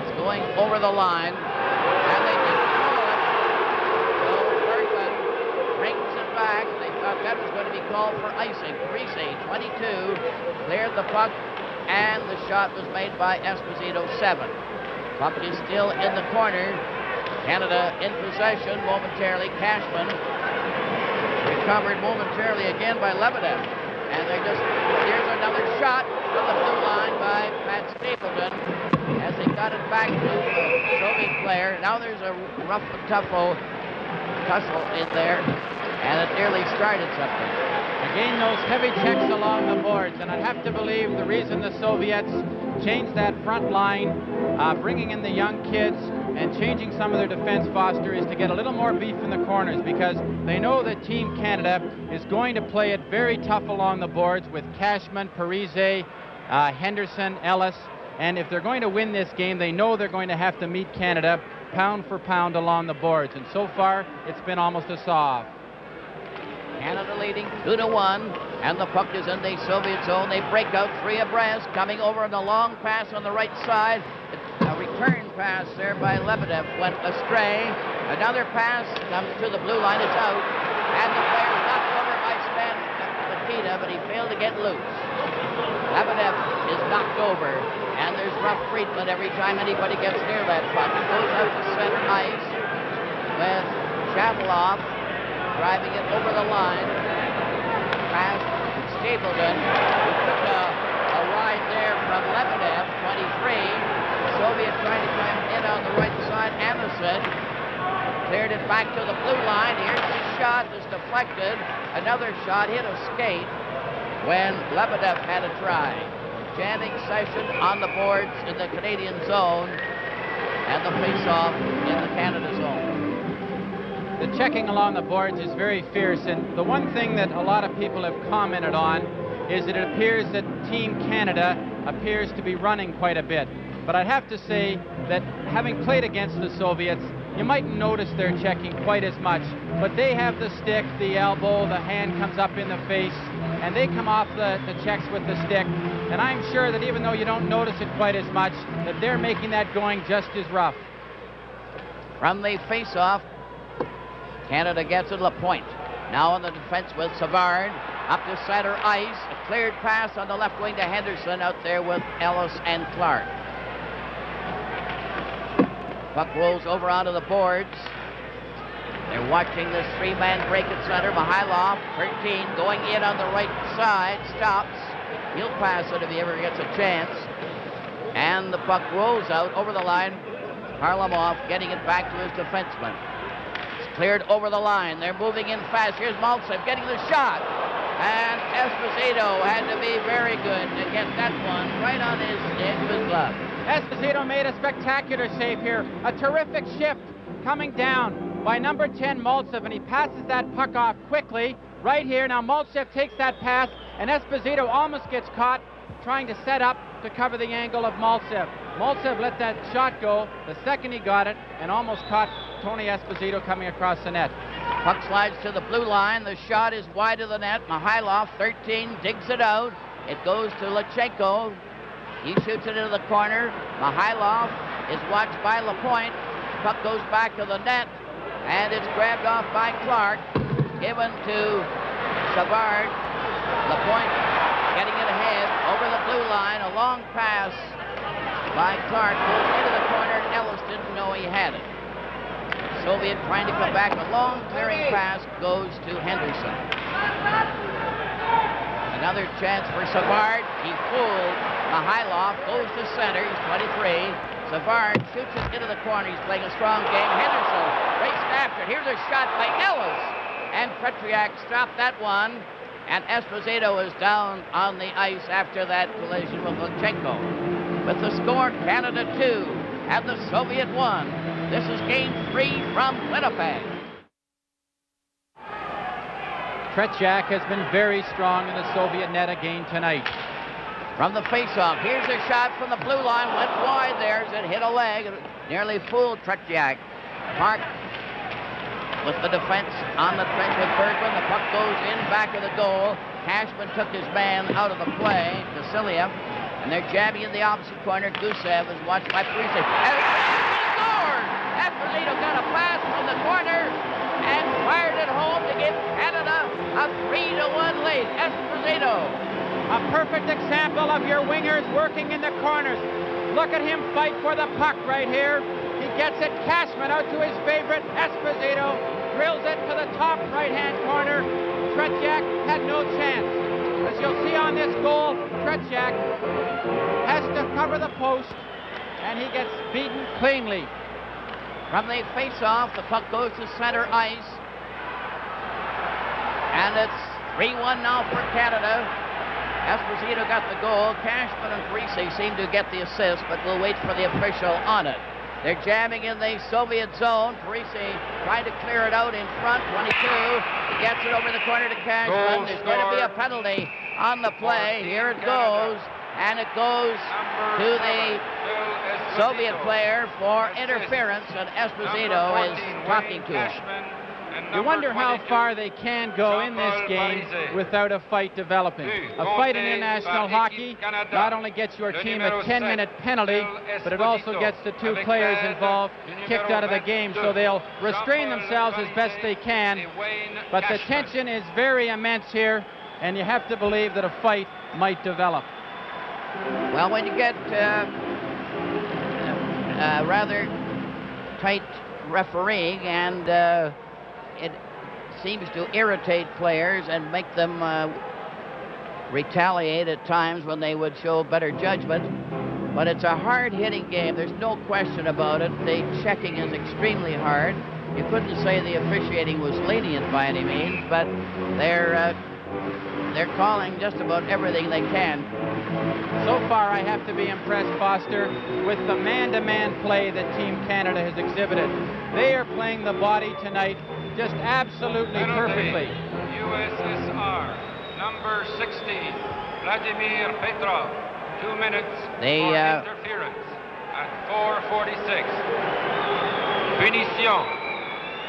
[SPEAKER 1] It's going over the line. And they didn't call it. So Bергman brings it back. They thought that was going to be called for icing. Parisi, 22, cleared the puck, and the shot was made by Esposito, 7. Puck is still in the corner. Canada in possession momentarily. Cashman recovered momentarily again by Lebedev. And here's another shot from the blue line by Pat Stapleton as they got it back to the Soviet player. Now there's a rough and tussle in there, and it nearly started something.
[SPEAKER 2] Again, those heavy checks along the boards, and I have to believe the reason the Soviets changed that front line, bringing in the young kids and changing some of their defense, Foster, is to get a little more beef in the corners, because they know that Team Canada is going to play it very tough along the boards with Cashman, Parisi, Henderson, Ellis, and if they're going to win this game, they know they're going to have to meet Canada pound for pound along the boards, and so far it's been almost a saw-off.
[SPEAKER 1] Canada leading 2-1, and the puck is in the Soviet zone. They break out 3 abreast, coming over on the long pass on the right side. A return pass there by Lebedev went astray. Another pass comes to the blue line. It's out, and the player is knocked over by Stan Mikita, but he failed to get loose. Lebedev is knocked over, and there's rough treatment every time anybody gets near that puck. It goes out to center ice with Shatteloff driving it over the line. Pass to Stapleton, who took a ride there from Lebedev, 23. Soviet trying to come in on the right side. Anderson cleared it back to the blue line. Here's the shot, is deflected. Another shot hit a skate when Lebedev had a try. Jamming session on the boards in the Canadian zone, and the face-off in the Canada zone.
[SPEAKER 2] The checking along the boards is very fierce, and the one thing that a lot of people have commented on is that it appears that Team Canada appears to be running quite a bit. But I'd have to say that having played against the Soviets, you mightn't notice their checking quite as much, but they have the stick, the elbow, the hand comes up in the face, and they come off the checks with the stick. And I'm sure that even though you don't notice it quite as much, that they're making that going just as rough.
[SPEAKER 1] From the face-off, Canada gets it. Lapойnт now on the defense with Saward. Up to center ice. A cleared pass on the left wing to Henderson out there with Ellis and Clark. Puck rolls over onto the boards. They're watching this 3-man break at center. Mikhailov, 13, going in on the right side. Stops. He'll pass it if he ever gets a chance. And the puck rolls out over the line. Harlamov getting it back to his defenseman. It's cleared over the line. They're moving in fast. Here's Maltsev getting the shot. And Esposito had to be very good to get that one right on his edge of his glove.
[SPEAKER 2] Esposito made a spectacular save here. A terrific shift coming down by number 10, Maltsev, and he passes that puck off quickly right here. Now Maltsev takes that pass, and Esposito almost gets caught trying to set up to cover the angle of Maltsev. Maltsev let that shot go the second he got it and almost caught Tony Esposito coming across the net.
[SPEAKER 1] Puck slides to the blue line. The shot is wide of the net. Mikhailov, 13, digs it out. It goes to Lutchenko. He shoots it into the corner. Mihailov is watched by Lappointe. Puck goes back to the net, and it's grabbed off by Clark, given to Savard. Lappointe getting it ahead over the blue line. A long pass by Clark goes into the corner, and Ellis didn't know he had it. Soviet trying to come back. A long clearing pass goes to Henderson. Another chance for Savard. He fooled Mihailov. Goes to center. He's 23. Savard shoots it into the corner. He's playing a strong game. Henderson raced after it. Here's a shot by Ellis. And Tretьяк stopped that one. And Esposito is down on the ice after that collision with Lutchenko. With the score, Canada 2 and the Soviet 1. This is Game 3 from Winnipeg.
[SPEAKER 2] Tretьяk has been very strong in the Soviet net again tonight.
[SPEAKER 1] From the faceoff, here's a shot from the blue line. Went wide there as it hit a leg. It nearly fooled Tretьяk. Park with the defense on the trench with Bергman. The puck goes in back of the goal. Cashman took his man out of the play, Vasilev, and they're jabbing in the opposite corner. Gusev is watched by Parisi. And he scored! Esposito got a pass from the corner and fired it home to give Canada a 3-1 lead. Esposito.
[SPEAKER 2] A perfect example of your wingers working in the corners. Look at him fight for the puck right here. He gets it. Cashman out to his favorite, Esposito. Drills it to the top right-hand corner. Tretьяk had no chance. As you'll see on this goal, Tretьяk has to cover the post, and he gets beaten cleanly.
[SPEAKER 1] From the face-off, the puck goes to center ice. And it's 3-1 now for Canada. Esposito got the goal. Cashman and Parisi seem to get the assist, but we'll wait for the official on it. They're jamming in the Soviet zone. Parisi trying to clear it out in front. 22. He gets it over the corner to Cashman. There's going to be a penalty on the play. Here it goes. And it goes to the Soviet player for interference, and Esposito is talking to him.
[SPEAKER 2] You wonder how far they can go in this game without a fight developing. A fight in international hockey not only gets your team a 10-minute penalty, but it also gets the two players involved kicked out of the game, so they'll restrain themselves as best they can. But the tension is very immense here, and you have to believe that a fight might develop.
[SPEAKER 1] Well, when you get rather tight refereeing, and it seems to irritate players and make them retaliate at times when they would show better judgment. But it's a hard-hitting game. There's no question about it. The checking is extremely hard. You couldn't say the officiating was lenient by any means, but they're calling just about everything they can.
[SPEAKER 2] So far, I have to be impressed, Foster, with the man-to-man play that Team Canada has exhibited. They are playing the body tonight just absolutely perfectly.
[SPEAKER 3] USSR, number 60, Vladimir Petrov, 2 minutes for interference at 4:46. Punition,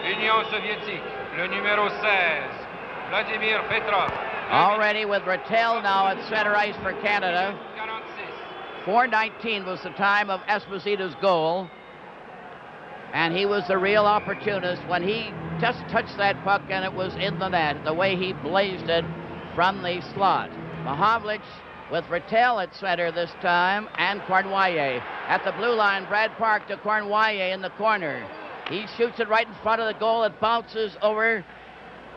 [SPEAKER 3] Union Soviétique, le numéro 16, Vladimir Petrov.
[SPEAKER 1] Already with Ratell now at center ice for Canada. 4:19 was the time of Esposito's goal. And he was the real opportunist when he just touched that puck and it was in the net, the way he blazed it from the slot. Mahowicz with Ratell at center this time, and Kurnwaye at the blue line. Brad Park to Kurnwaye in the corner. He shoots it right in front of the goal. It bounces over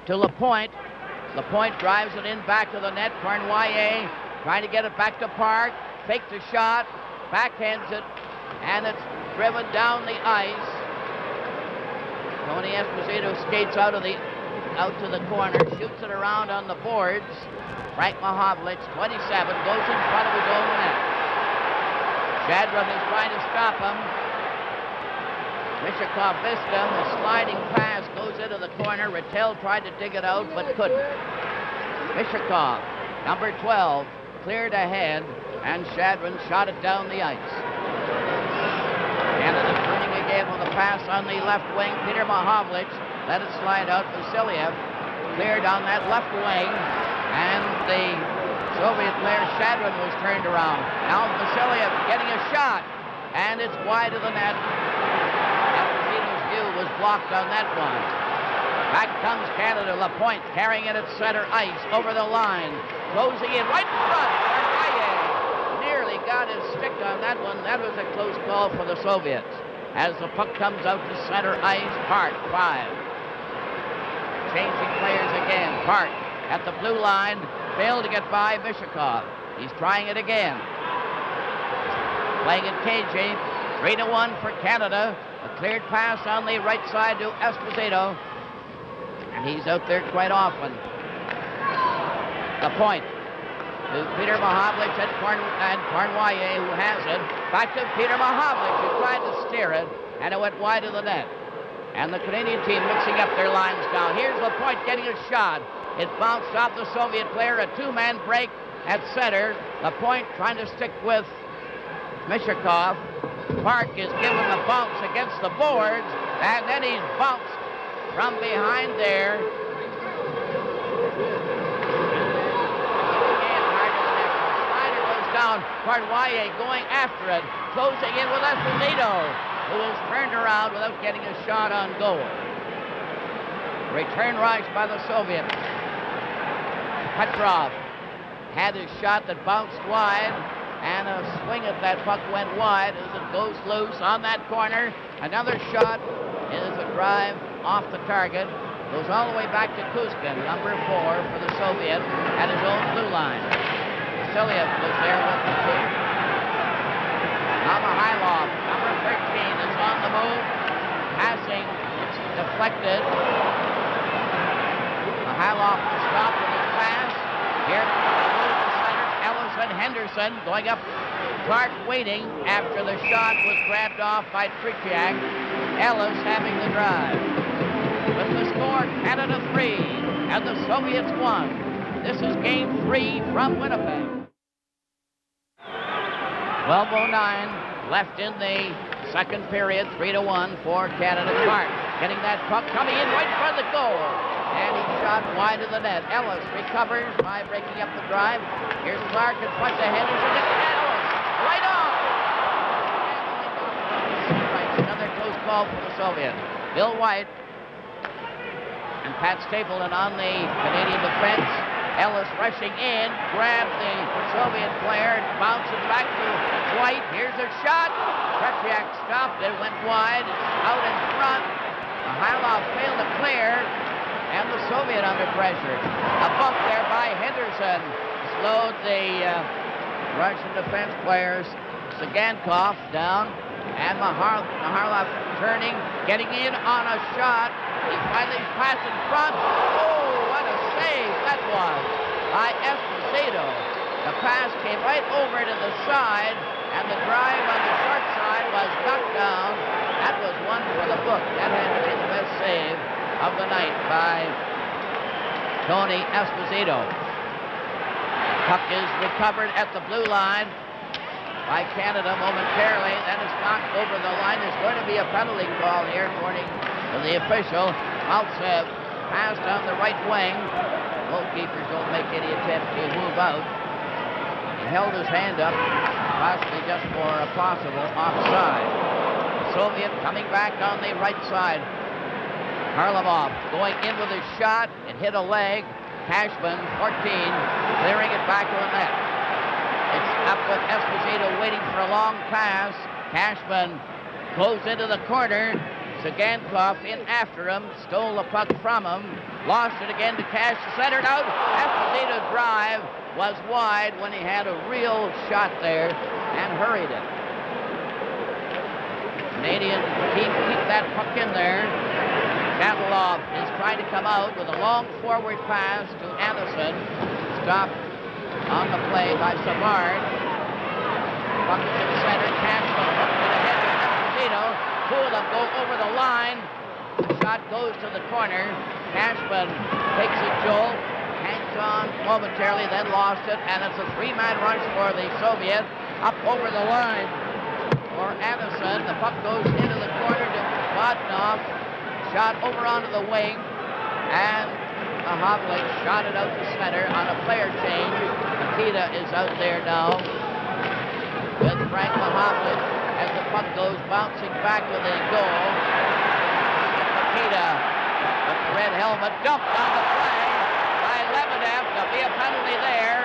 [SPEAKER 1] to Lapointe. Lapointe drives it in back to the net. Kurnwaye trying to get it back to Park. Fakes the shot, backhands it, and it's driven down the ice. Tony Esposito skates out to the corner, shoots it around on the boards. Frank Mahowicz, 27, goes in front of his own net. Shadron is trying to stop him. Mishakov Vista, the sliding pass goes into the corner. Ratell tried to dig it out, but couldn't. Mishakov, number 12, cleared ahead, and Shadron shot it down the ice. Canada turning again with a pass on the left wing. Peter Mahowicz let it slide out. Vasilev cleared on that left wing, and the Soviet player Shadwin was turned around. Now Vasiliev getting a shot, and it's wide of the net. Esposito's view was blocked on that one. Back comes Canada. Lappointe carrying it at center ice over the line, closing in right in front. Kurnaya nearly got his stick on that one. That was a close call for the Soviets. As the puck comes out to center ice, Park 5. Changing players again. Park at the blue line. Failed to get by Mishakov. He's trying it again. Playing it KJ. 3-1 for Canada. A cleared pass on the right side to Esposito. And he's out there quite often. The point to Peter Machowicz and Kurnuaiye, who has it. Back to Peter Machowicz, who tried to steer it, and it went wide of the net. And the Canadian team mixing up their lines now. Here's Lappointe getting a shot. It bounced off the Soviet player, a two-man break at center. Lappointe trying to stick with Mishakov. Park is given the bounce against the boards, and then he's bounced from behind there. Snyder goes down. Kurnuaiye going after it, closing in with Esposito, who is turned around without getting a shot on goal. Return rush by the Soviets. Petrov had his shot that bounced wide, and a swing at that puck went wide as it goes loose on that corner. Another shot is a drive off the target. Goes all the way back to Kuzькин, number 4 for the Soviet, at his own blue line. Vasiliev was there with the team. Mihajlov, number 13, is on the move. Passing, it's deflected. Mihajlov to stop with his pass. Here comes the center, Ellis and Henderson going up. Clark waiting after the shot was grabbed off by Tretьяк. Ellis having the drive. With the score, Canada 3 and the Soviets 1. This is game 3 from Winnipeg. 12:09 left in the second period. 3-1 for Canada. Clark getting that puck coming in right in front of the goal. And he shot wide of the net. Ellis recovers by breaking up the drive. Here's Clark in front of Henderson. Ellis right on. Another close call for the Soviets. Bill White and Pat Stapleton on the Canadian defense. Ellis rushing in, grabbed the Soviet player, bounces back to White. Here's a shot. Tretьяк stopped it, went wide. It's out in front. Mihajlov failed to clear. And the Soviet under pressure. A bump there by Henderson slowed the Russian defense players. Tzygankov down, and Mihajlov turning, getting in on a shot. He finally passed in front. Oh, what a save that was by Esposito. The pass came right over to the side, and the drive on the short side was knocked down. That was one for the book. That had to be the best save of the night by Tony Esposito. Puck is recovered at the blue line by Canada momentarily. Then it's knocked over the line. There's going to be a penalty call here, according to the official. Maltsev passed on the right wing. Goalkeepers don't make any attempt to move out. He held his hand up, possibly just for a possible offside. Soviet coming back on the right side. Harlamov going in with his shot. It hit a leg. Cashman, 14, clearing it back to the net. It's up with Esposito waiting for a long pass. Cashman goes into the corner. Tzygankov in after him, stole the puck from him, lost it again to Cash, centered out. Esposito's drive was wide when he had a real shot there and hurried it. Canadian team keep that puck in there. Catalov is trying to come out with a long forward pass to Anderson. Stopped on the play by Saward. Puck to the center. Cashman hooked it ahead to Esposito. Two of them go over the line. The shot goes to the corner. Cashman takes a jolt, hangs on momentarily, then lost it, and it's a three-man rush for the Soviet up over the line for Anderson. The puck goes into the corner to Vodnov. Shot over onto the wing, and Mahowicz shot it out to center on a player change. Mikita is out there now with Frank Mahowicz as the puck goes bouncing back to the goal. Mikita with the red helmet dumped on the play by Lebedev. There'll be a penalty there.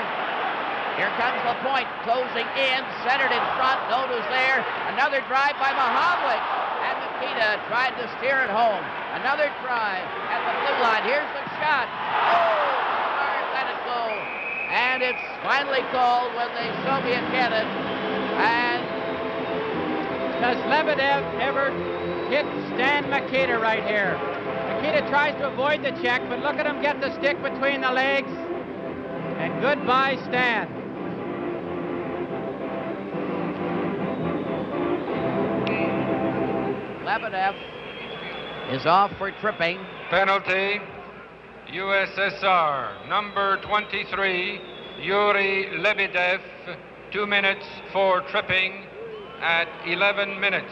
[SPEAKER 1] Here comes Lapойnт closing in, centered in front. Noda's there. Another drive by Mahowicz. And Mikita tried to steer it home. Another try at the blue line. Here's the shot. Oh, Park let it go. And it's finally called when the Soviet get it. And
[SPEAKER 2] does Lebedev ever hit Stan Mikita right here? Mikita tries to avoid the check, but look at him get the stick between the legs. And goodbye, Stan.
[SPEAKER 1] Lebedev is off for tripping.
[SPEAKER 3] Penalty, USSR, number 23, Yuri Lebedev, 2 minutes for tripping at 11 minutes.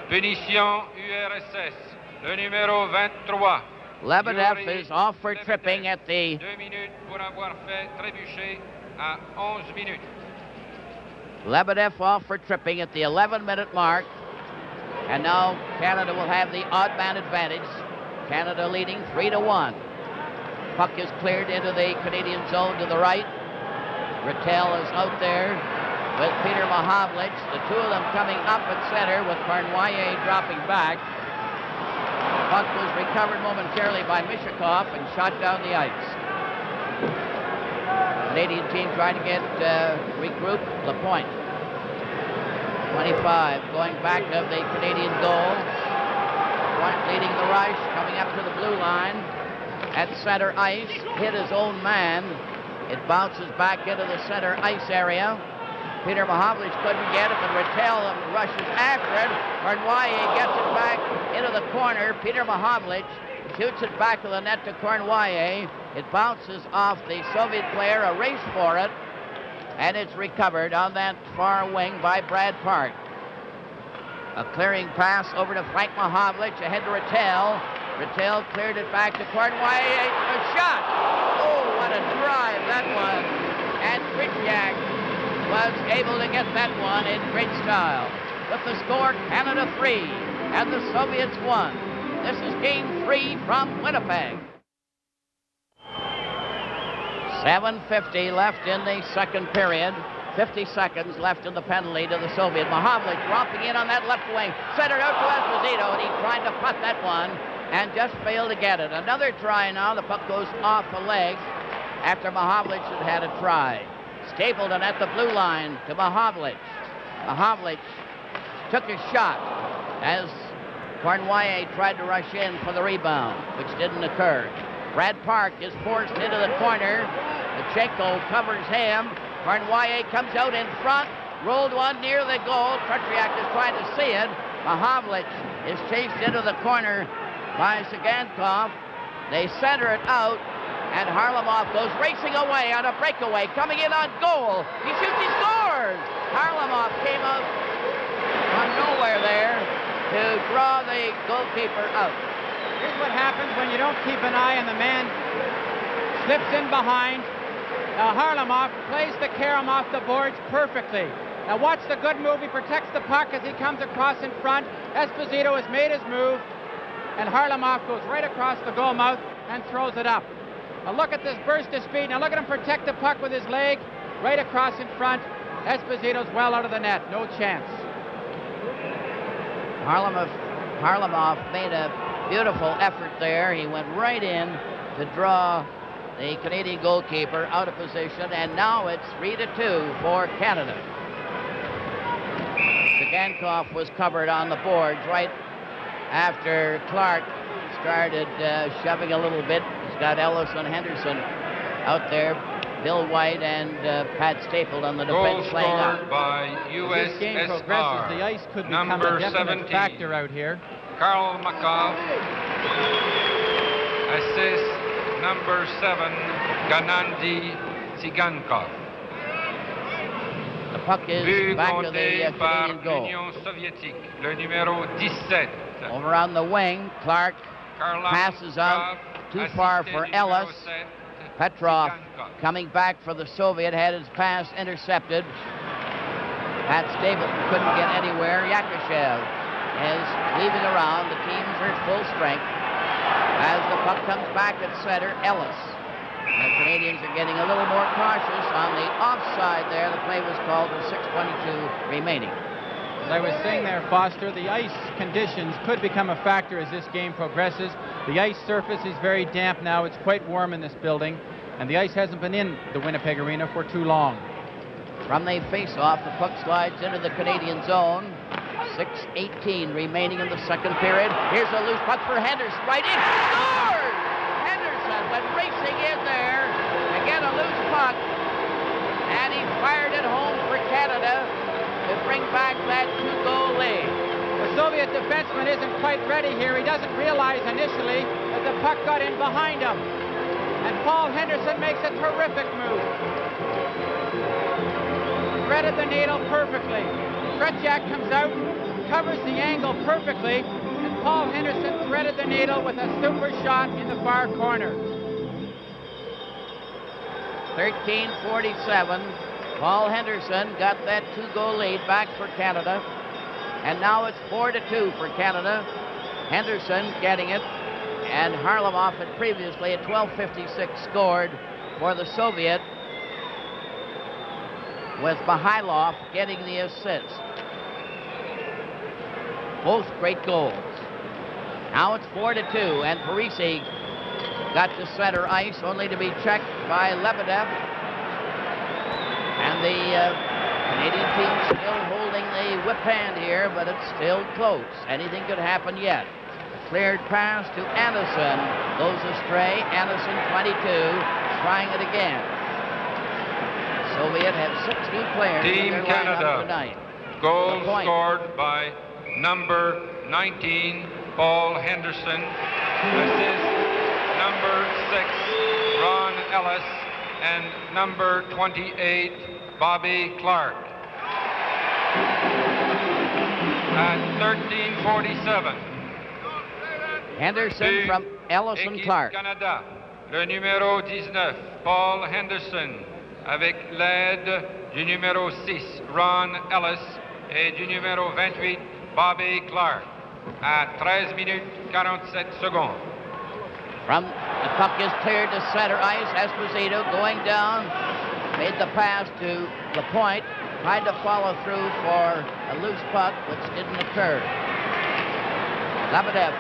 [SPEAKER 3] Punition URSS, le numéro 23.
[SPEAKER 1] Lebedev is off for tripping at the
[SPEAKER 3] 2 minutes pour avoir fait trébucher à 11 minutes.
[SPEAKER 1] Lebedev off for tripping at the 11-minute mark. And now Canada will have the odd man advantage. Canada leading 3-1. Puck is cleared into the Canadian zone to the right. Ratell is out there with Peter Mahowicz. The two of them coming up at center with Kurnwaye dropping back. Puck was recovered momentarily by Mishakov and shot down the ice. Canadian team trying to get regrouped. Lapойnт. 25 going back of the Canadian goal. Point leading the rush, coming up to the blue line. At center ice, hit his own man. It bounces back into the center ice area. Peter Mahowicz couldn't get it, but Ratell rushes after it. Kurnwaye gets it back into the corner. Peter Mahowicz shoots it back to the net to Kurnwaye. It bounces off the Soviet player, a race for it. And it's recovered on that far wing by Brad Park. A clearing pass over to Frank Mahowicz, ahead to Ratell. Ratell cleared it back to Kurnwaye. A shot! Oh, what a drive that was. And Tretьяк was able to get that one in great style. With the score, Canada 3 and the Soviets 1. This is Game 3 from Winnipeg. 7:50 left in the second period. 50 seconds left in the penalty to the Soviet. Mahowicz dropping in on that left wing. Centered out to Esposito, and he tried to putt that one and just failed to get it. Another try now. The puck goes off the leg after Mahowicz had a try. Stapleton at the blue line to Mahowicz. Mahowicz took a shot as Kurnwaye tried to rush in for the rebound, which didn't occur. Brad Park is forced into the corner. Lutchenko covers him. Kurnwaye comes out in front. Rolled one near the goal. Tretьяк is trying to see it. Mahowicz is chased into the corner by Цыганков. They center it out, and Harlamov goes racing away on a breakaway, coming in on goal. He shoots, he scores! Harlamov came out from nowhere there to draw the goalkeeper out.
[SPEAKER 2] Here's what happens when you don't keep an eye and the man slips in behind. Harlamov plays the carom off the boards perfectly. Now watch the good move. He protects the puck as he comes across in front. Esposito has made his move, and Harlamov goes right across the goal mouth and throws it up. Now look at this burst of speed. Now look at him protect the puck with his leg right across in front. Esposito's well out of the net. No chance.
[SPEAKER 1] Harlamov made a beautiful effort there. He went right in to draw the Canadian goalkeeper out of position, and now it's 3-2 for Canada. Cıganков was covered on the boards right after Clark started shoving a little bit. He's got Ellis and Henderson out there. Bill White and Pat Stapleton on the defense playing up.
[SPEAKER 3] Goal scored by USSR.
[SPEAKER 2] As this game progresses, the ice could become a definite factor out here.
[SPEAKER 3] Karl Makov. Assist number 7, Gennady Tsygankov.
[SPEAKER 1] The puck is
[SPEAKER 3] But
[SPEAKER 1] back to the
[SPEAKER 3] compté par
[SPEAKER 1] Canadian goal.
[SPEAKER 3] l'Union soviétique, le numéro 17.
[SPEAKER 1] Over on the wing, Clark passes out too far for Ellis. Petrov coming back for the Soviet, had his pass intercepted. Pat Stable couldn't get anywhere. Yakushev is leaving around. The teams are at full strength. As the puck comes back at center, Ellis. The Canadians are getting a little more cautious on the offside there. The play was called with 6:22 remaining.
[SPEAKER 2] As I was saying there, Foster, the ice conditions could become a factor as this game progresses. The ice surface is very damp now. It's quite warm in this building, and the ice hasn't been in the Winnipeg Arena for too long.
[SPEAKER 1] From the face-off, the puck slides into the Canadian zone. 6:18 remaining in the second period. Here's a loose puck for Henderson. Right in. Scores! Henderson went racing in there to get a loose puck, and he fired it home for Canada to bring back that 2-goal lead.
[SPEAKER 2] The Soviet defenseman isn't quite ready here. He doesn't realize initially that the puck got in behind him. And Paul Henderson makes a terrific move. Threaded the needle perfectly. Tretjak comes out, covers the angle perfectly, and Paul Henderson threaded the needle with a super shot in the far corner.
[SPEAKER 1] 13:47. Paul Henderson got that 2-goal lead back for Canada. And now it's 4-2 for Canada. Henderson getting it. And Harlamov had previously at 12:56 scored for the Soviet, with Mihailov getting the assist. Both great goals. Now it's 4-2, and Parisi got to center ice, only to be checked by Lebedev. And the Canadian team still holding the whip hand here, but it's still close. Anything could happen yet. A cleared pass to Anderson goes astray. Anderson, 22, trying it again. Soviet have 6 new players in
[SPEAKER 3] Team
[SPEAKER 1] their
[SPEAKER 3] Canada.
[SPEAKER 1] lineup tonight.
[SPEAKER 3] Goal scored by number 19, Paul Henderson. Assist number 6, Ron Ellis, and number 28, Bobby Clark. At 13:47.
[SPEAKER 1] Henderson from Ellis and
[SPEAKER 3] Équipe
[SPEAKER 1] Clark.
[SPEAKER 3] Canada, le numéro 19, Paul Henderson, avec l'aide du numéro 6, Ron Ellis, et du numéro 28, Bobby Clark, à 13 minutes 47 secondes.
[SPEAKER 1] From the puck is cleared to center ice. Esposito going down, made the pass to Lapointe, tried to follow through for a loose puck, which didn't occur. Lebedev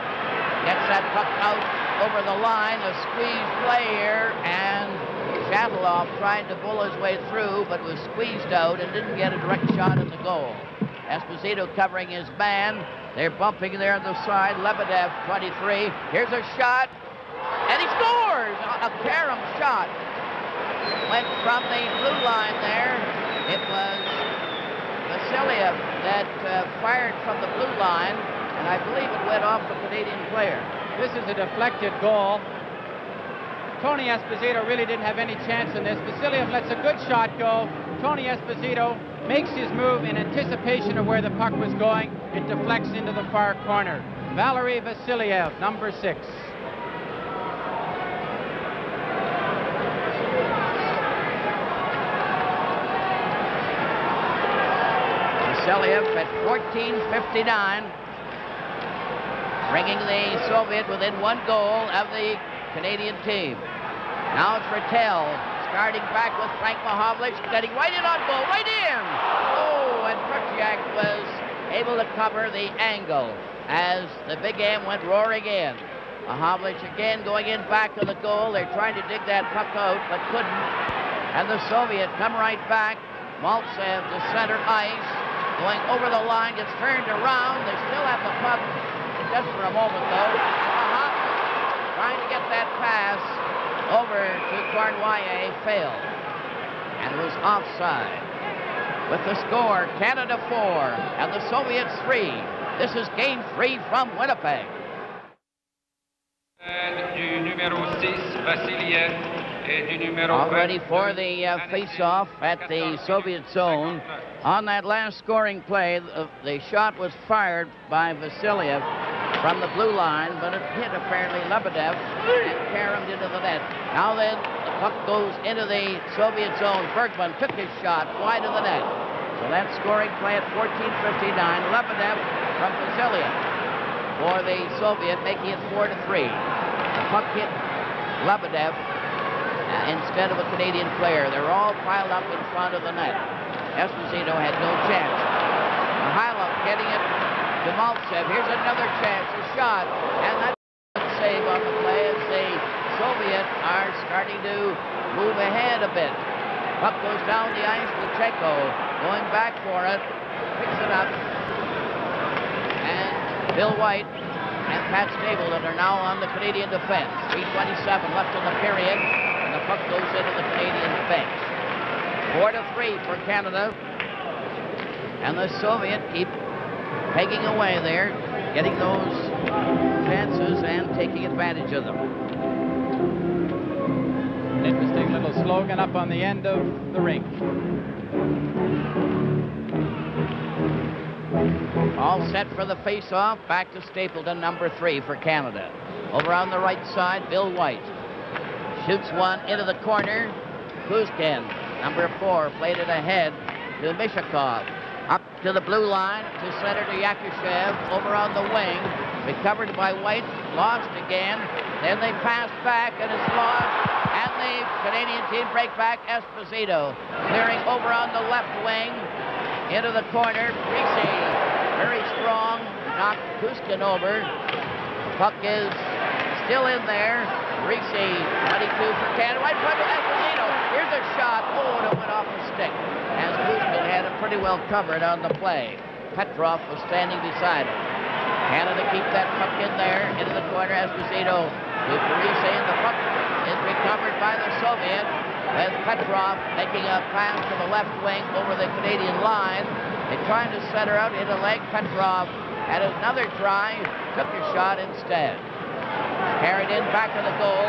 [SPEAKER 1] gets that puck out over the line, a squeeze play here, and Shatilov tried to bull his way through, but was squeezed out and didn't get a direct shot at the goal. Esposito covering his man. They're bumping there on the side. Lebedev, 23. Here's a shot, and he scores! A carom shot. Went from the blue line there. It was Vasilev that fired from the blue line, and I believe it went off the Canadian player.
[SPEAKER 2] This is a deflected goal. Tony Esposito really didn't have any chance in this. Vasiliev lets a good shot go. Tony Esposito makes his move in anticipation of where the puck was going. It deflects into the far corner. Valery Vasiliev, number 6.
[SPEAKER 1] Vasiliev at 14:59, bringing the Soviet within 1 goal of the Canadian team. Now it's Ratell, starting back with Frank Machowicz, getting right in on goal, right in! Oh, and Tretjak was able to cover the angle as the big M went roaring in. Machowicz again going in back to the goal. They're trying to dig that puck out, but couldn't. And the Soviet come right back. Maltsev to center ice, going over the line, gets turned around. They still have the puck just for a moment, though. Trying to get that pass over to Kurnwaya, failed, and was offside. With the score, Canada 4 and the Soviets 3. This is Game 3 from Winnipeg. All ready for the face-off at the Soviet zone. On that last scoring play, the shot was fired by Vasiliev. from the blue line, but it hit apparently Lebedev and caromed into the net. Now then, the puck goes into the Soviet zone. Bергman took his shot wide of the net. So that's scoring play at 14:59. Lebedev from Vasilia for the Soviet, making it 4-3. The puck hit Lebedev instead of a Canadian player. They're all piled up in front of the net. Esposito had no chance. Mihайлov getting it to Maltsev. Here's another chance, a shot, and that's a save on the play as the Soviet are starting to move ahead a bit. Puck goes down the ice. Lutchenko going back for it, picks it up, and Bill White and Pat Stapleton are now on the Canadian defense. 3:27 left in the period, and the puck goes into the Canadian bench. 4-3 for Canada, and the Soviet keep pegging away there, getting those chances and taking advantage of them.
[SPEAKER 2] An interesting little slogan up on the end of the rink.
[SPEAKER 1] All set for the face-off. Back to Stapleton, number 3 for Canada. Over on the right side, Bill White shoots one into the corner. Kuzkin, number 4, played it ahead to Mishakov. Up to the blue line, to center to Yakushev. Over on the wing, recovered by White, lost again. Then they pass back, and it's lost. And the Canadian team break back. Esposito clearing over on the left wing into the corner. Parisi, very strong, knocked Kuzkin over. Puck is still in there. Parisi, 22 for Canada. Right front of Esposito. Here's a shot. Oh, it went off the stick. As Kuzkin had it pretty well covered on the play. Petrov was standing beside him. Canada keep that puck in there into the corner. Esposito to Parisi, and the puck is recovered by the Soviet, with Petrov making a pass to the left wing over the Canadian line. They're trying to center out into leg. Petrov had another try, took a shot instead. Carried in back of the goal.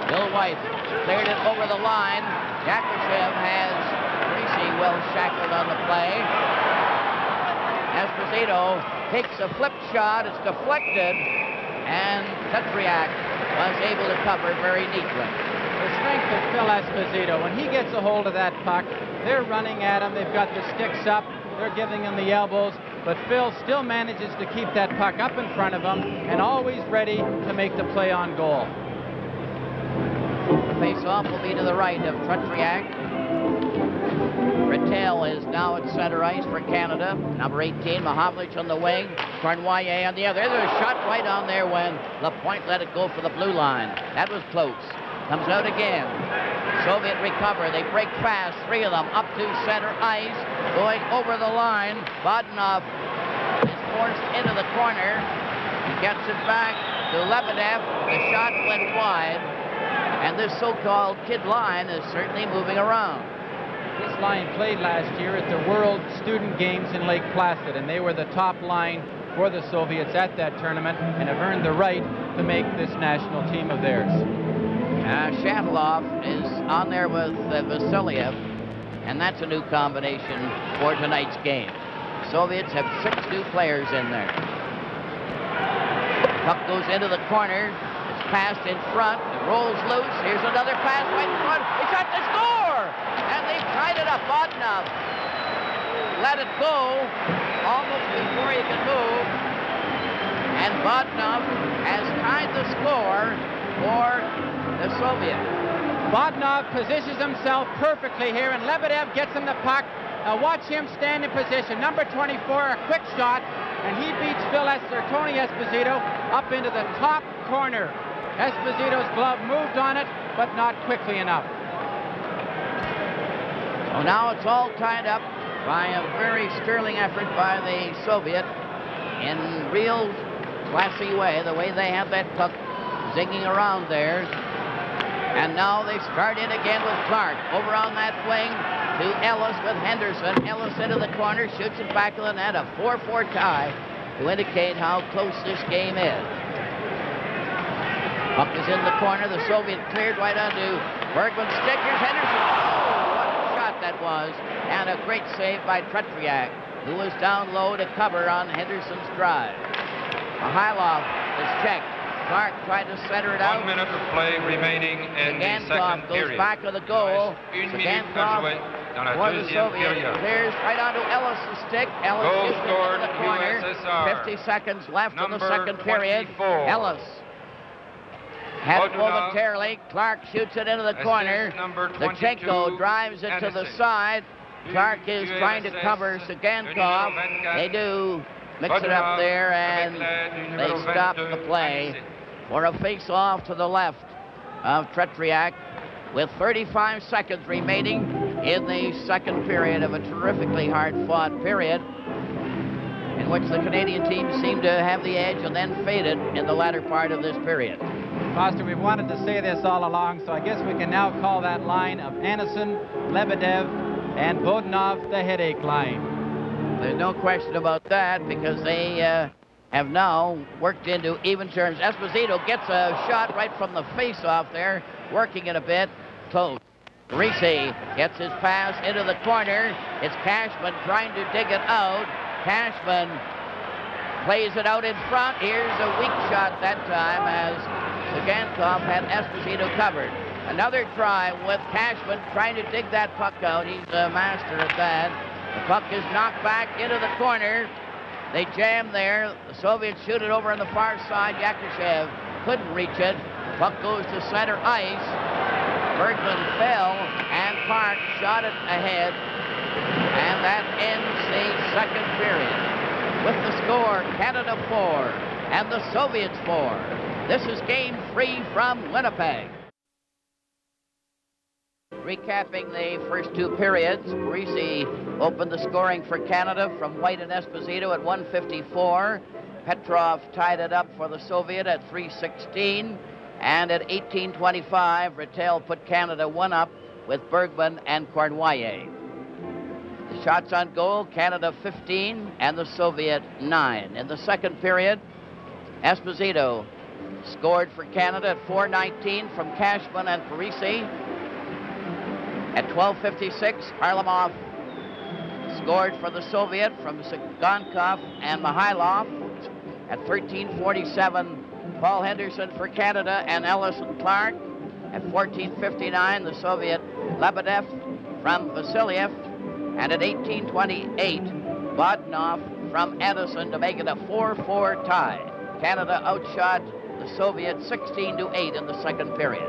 [SPEAKER 1] Bill White cleared it over the line. Yakushev has Parisi well shackled on the play. Esposito takes a flip shot. It's deflected, and Tretьяк was able to cover very neatly.
[SPEAKER 2] The strength of Phil Esposito, when he gets a hold of that puck, they're running at him. They've got the sticks up. They're giving him the elbows. But Phil still manages to keep that puck up in front of him and always ready to make the play on goal.
[SPEAKER 1] The face-off will be to the right of Tretьяk. Ratell is now at center ice for Canada. Number 18, Mahowlich on the wing. Kurnwaye on the other. There's a shot right on there when Lapointe let it go for the blue line. That was close. Comes out again. Soviet recover. They break fast. 3 of them up to center ice. Going over the line. Bodnov is forced into the corner. He gets it back to Lebedev. The shot went wide. And this so-called kid line is certainly moving around.
[SPEAKER 2] This line played last year at the World Student Games in Lake Placid, and they were the top line for the Soviets at that tournament and have earned the right to make this national team of theirs.
[SPEAKER 1] Shatilov is on there with Vasiliev, and that's a new combination for tonight's game. Soviets have 6 new players in there. Puck goes into the corner. It's passed in front. It rolls loose. Here's another pass right in front. They shot to score! And they tied it up. Bodnov let it go almost before he could move. And Bodnov has tied the score for the Soviet.
[SPEAKER 2] Bodnov positions himself perfectly here, and Lebedev gets him the puck. Now watch him stand in position. Number 24, a quick shot, and he beats Tony Esposito up into the top corner. Esposito's glove moved on it, but not quickly enough.
[SPEAKER 1] So now it's all tied up by a very sterling effort by the Soviet in real classy way, the way they have that puck zigging around there. And now they start in again with Clark. Over on that wing to Ellis with Henderson. Ellis into the corner, shoots it back to the net. A 4-4 tie to indicate how close this game is. Puck is in the corner. The Soviet cleared right onto Bergman's stick. Here's Henderson. Oh, what a shot that was. And a great save by Tretьяк, who was down low to cover on Henderson's drive. Mihailoff is checked. Park tried to center it out.
[SPEAKER 3] 1 minute of play remaining in the second
[SPEAKER 1] goes
[SPEAKER 3] period.
[SPEAKER 1] back of the goal. Cézanne for the Soviet. Clears right onto Ellis' stick. Ellis
[SPEAKER 3] Goal
[SPEAKER 1] shoots
[SPEAKER 3] scored,
[SPEAKER 1] into the corner.
[SPEAKER 3] USSR.
[SPEAKER 1] 50 seconds left in the
[SPEAKER 3] Number
[SPEAKER 1] second period.
[SPEAKER 3] 24.
[SPEAKER 1] Ellis had it
[SPEAKER 3] Godunov.
[SPEAKER 1] momentarily. Clark shoots it into the corner.
[SPEAKER 3] Number 22,
[SPEAKER 1] Lutchenko drives it to the
[SPEAKER 3] Hendерson.
[SPEAKER 1] side. Clark is trying to cover Cézanne. They do mix it up there, and they stop the play for a face-off to the left of Tretьяк with 35 seconds remaining in the second period of a terrifically hard-fought period in which the Canadian team seemed to have the edge and then faded in the latter part of this period.
[SPEAKER 2] Foster, we've wanted to say this all along, so I guess we can now call that line of Anderson, Lebedev, and Bodunov the headache line.
[SPEAKER 1] There's no question about that, because they have now worked into even turns. Esposito gets a shot right from the face-off there, working it a bit. Close. Parisi gets his pass into the corner. It's Cashman trying to dig it out. Cashman plays it out in front. Here's a weak shot that time as Cézanne had Esposito covered. Another try with Cashman trying to dig that puck out. He's a master at that. The puck is knocked back into the corner. They jam there. The Soviets shoot it over on the far side. Yakushev couldn't reach it. Puck goes to center ice. Bергman fell, and Park shot it ahead. And that ends the second period with the score Canada 4 and the Soviets 4. This is Game 3 from Winnipeg. Recapping the first two periods, Parisi opened the scoring for Canada from White and Esposito at 1:54. Petrov tied it up for the Soviet at 3:16. And at 18:25, Ratell put Canada one up with Bергman and Kurnwaya. The shots on goal, Canada 15 and the Soviet 9. In the second period, Esposito scored for Canada at 4:19 from Cashman and Parisi. At 12:56, Harlamov scored for the Soviet from Cézanne and Mihailoff. At 13:47, Paul Henderson for Canada and Ellis and Clark. At 14:59, the Soviet Lebedev from Vasilev. And at 18:28, Bodunov from Anderson to make it a 4-4 tie. Canada outshot the Soviet 16-8 in the second period.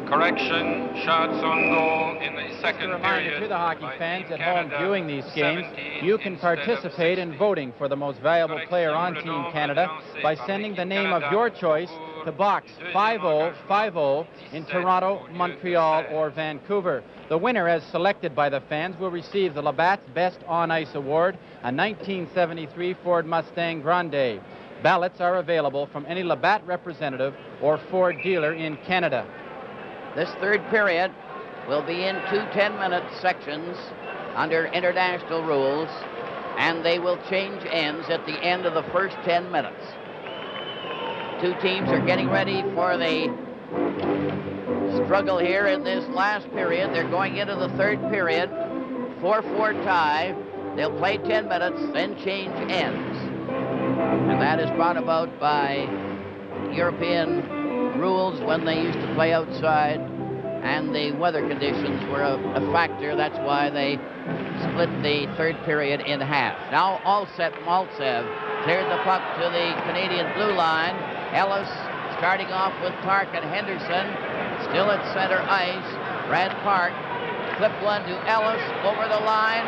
[SPEAKER 3] Correction, shots on goal in the second
[SPEAKER 2] Just a reminder
[SPEAKER 3] period.
[SPEAKER 2] to the hockey
[SPEAKER 3] by
[SPEAKER 2] fans
[SPEAKER 3] Team
[SPEAKER 2] at home
[SPEAKER 3] Canada,
[SPEAKER 2] viewing these games,
[SPEAKER 3] 17
[SPEAKER 2] you can
[SPEAKER 3] instead of
[SPEAKER 2] participate in
[SPEAKER 3] 16.
[SPEAKER 2] voting for the most valuable player on Team Canada by sending the name of your choice to Box 5050 in Toronto, Montreal, or Vancouver. The winner, as selected by the fans, will receive the Labatt's Best On-Ice Award, a 1973 Ford Mustang Grande. Ballots are available from any Labatt representative or Ford dealer in Canada.
[SPEAKER 1] This third period will be in two 10-minute sections under international rules, and they will change ends at the end of the first 10 minutes. Two teams are getting ready for the struggle here in this last period. They're going into the third period, 4-4 tie. They'll play 10 minutes, then change ends. And that is brought about by European rules when they used to play outside, and the weather conditions were a factor. That's why they split the third period in half. Now Maltsev cleared the puck to the Canadian blue line. Ellis starting off with Park and Henderson, still at center ice. Brad Park flipped one to Ellis over the line.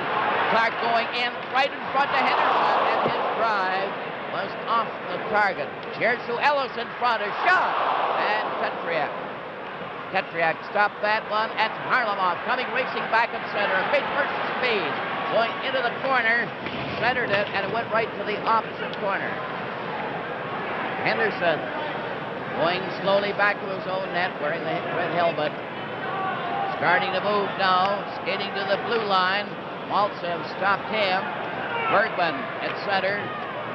[SPEAKER 1] Clark going in right in front to Henderson, and his drive was off the target. Here's to Ellis in front, a shot, and Tretьяк stopped that one. That's Harlamov coming racing back at center. A big burst of speed going into the corner, centered it, and it went right to the opposite corner. Henderson going slowly back to his own net, wearing the red helmet. Starting to move now, skating to the blue line. Maltsev stopped him. Bергman at center,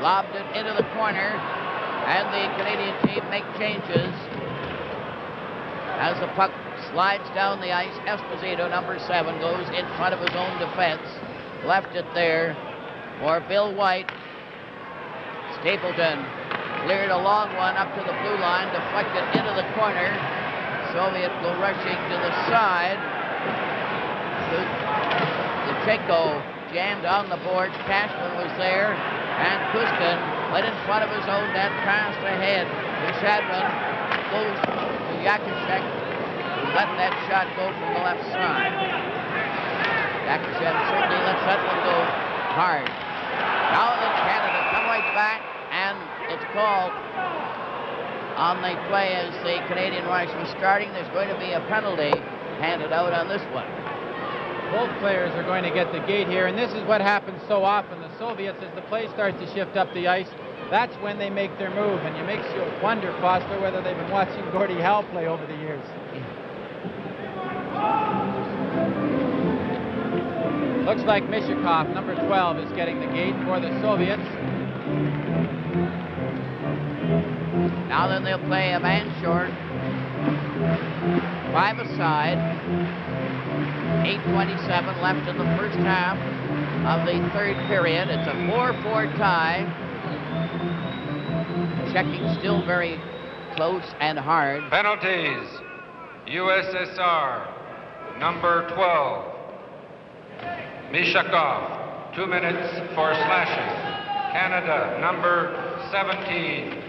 [SPEAKER 1] lobbed it into the corner, and the Canadian team make changes. As the puck slides down the ice, Esposito, number 7, goes in front of his own defense. Left it there for Bill White. Stapleton cleared a long one up to the blue line, deflected into the corner. Soviet go rushing to the side. Lutchenko jammed on the board. Cashman was there, and Kuzkin went in front of his own net, passed ahead to Shadman, goes to Yakushek, who let that shot go from the left side. Yakushek certainly lets that one go hard. Now then Canada come right back, and it's called on the play as the Canadian rush was starting. There's going to be a penalty handed out on this one.
[SPEAKER 2] Both players are going to get the gate here, and this is what happens so often. The Soviets, as the play starts to shift up the ice, that's when they make their move, and it makes you wonder, Foster, whether they've been watching Gordie Howe play over the years. Looks like Mishakov, number 12, is getting the gate for the Soviets.
[SPEAKER 1] Now then they'll play a man short. 5 aside. 8:27 left in the first half of the third period. It's a 4-4 tie. Checking still very close and hard.
[SPEAKER 3] Penalties. USSR, number 12. Mishakov, 2 minutes for slashing. Canada, number 17.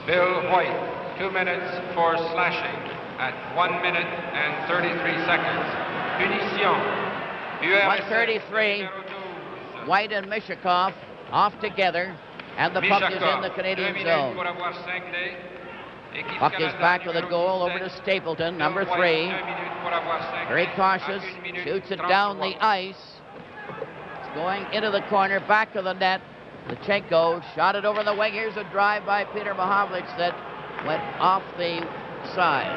[SPEAKER 3] Bill White, 2 minutes for slashing at 1 minute and 33 seconds. Punition.
[SPEAKER 1] 1:33. White and Mishakov off together, and the puck is in the Canadian zone. Puck is back with a goal over to Stapleton, number 3. Very cautious, shoots it down the ice. It's going into the corner, back of the net. Lutchenko shot it over the wing. Here's a drive by Peter Machowicz that went off the side.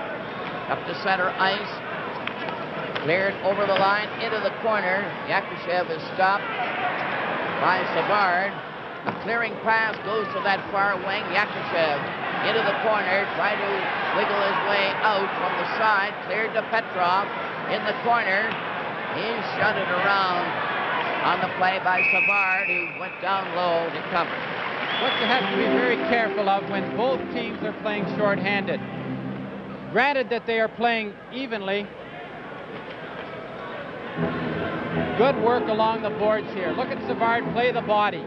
[SPEAKER 1] Up to center ice. Cleared over the line into the corner. Yakushev is stopped by Savard. A clearing pass goes to that far wing. Yakushev into the corner, trying to wiggle his way out from the side. Cleared to Petrov in the corner. He shut it around on the play by Savard, who went down low to cover.
[SPEAKER 2] What you have to be very careful of when both teams are playing shorthanded. Granted that they are playing evenly. Good work along the boards here. Look at Savard play the body.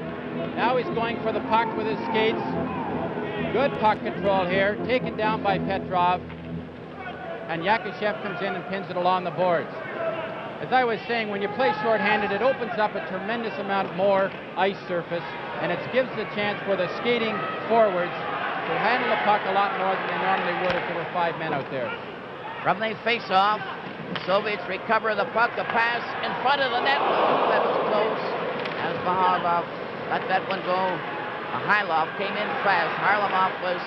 [SPEAKER 2] Now he's going for the puck with his skates. Good puck control here, taken down by Petrov. And Yakushev comes in and pins it along the boards. As I was saying, when you play shorthanded, it opens up a tremendous amount more ice surface, and it gives the chance for the skating forwards to handle the puck a lot more than they normally would if there were 5 men out there.
[SPEAKER 1] From the face-off, the Soviets recover the puck. A pass in front of the net. That was close as Maharlov let that one go. Mihailov came in fast. Harlamov was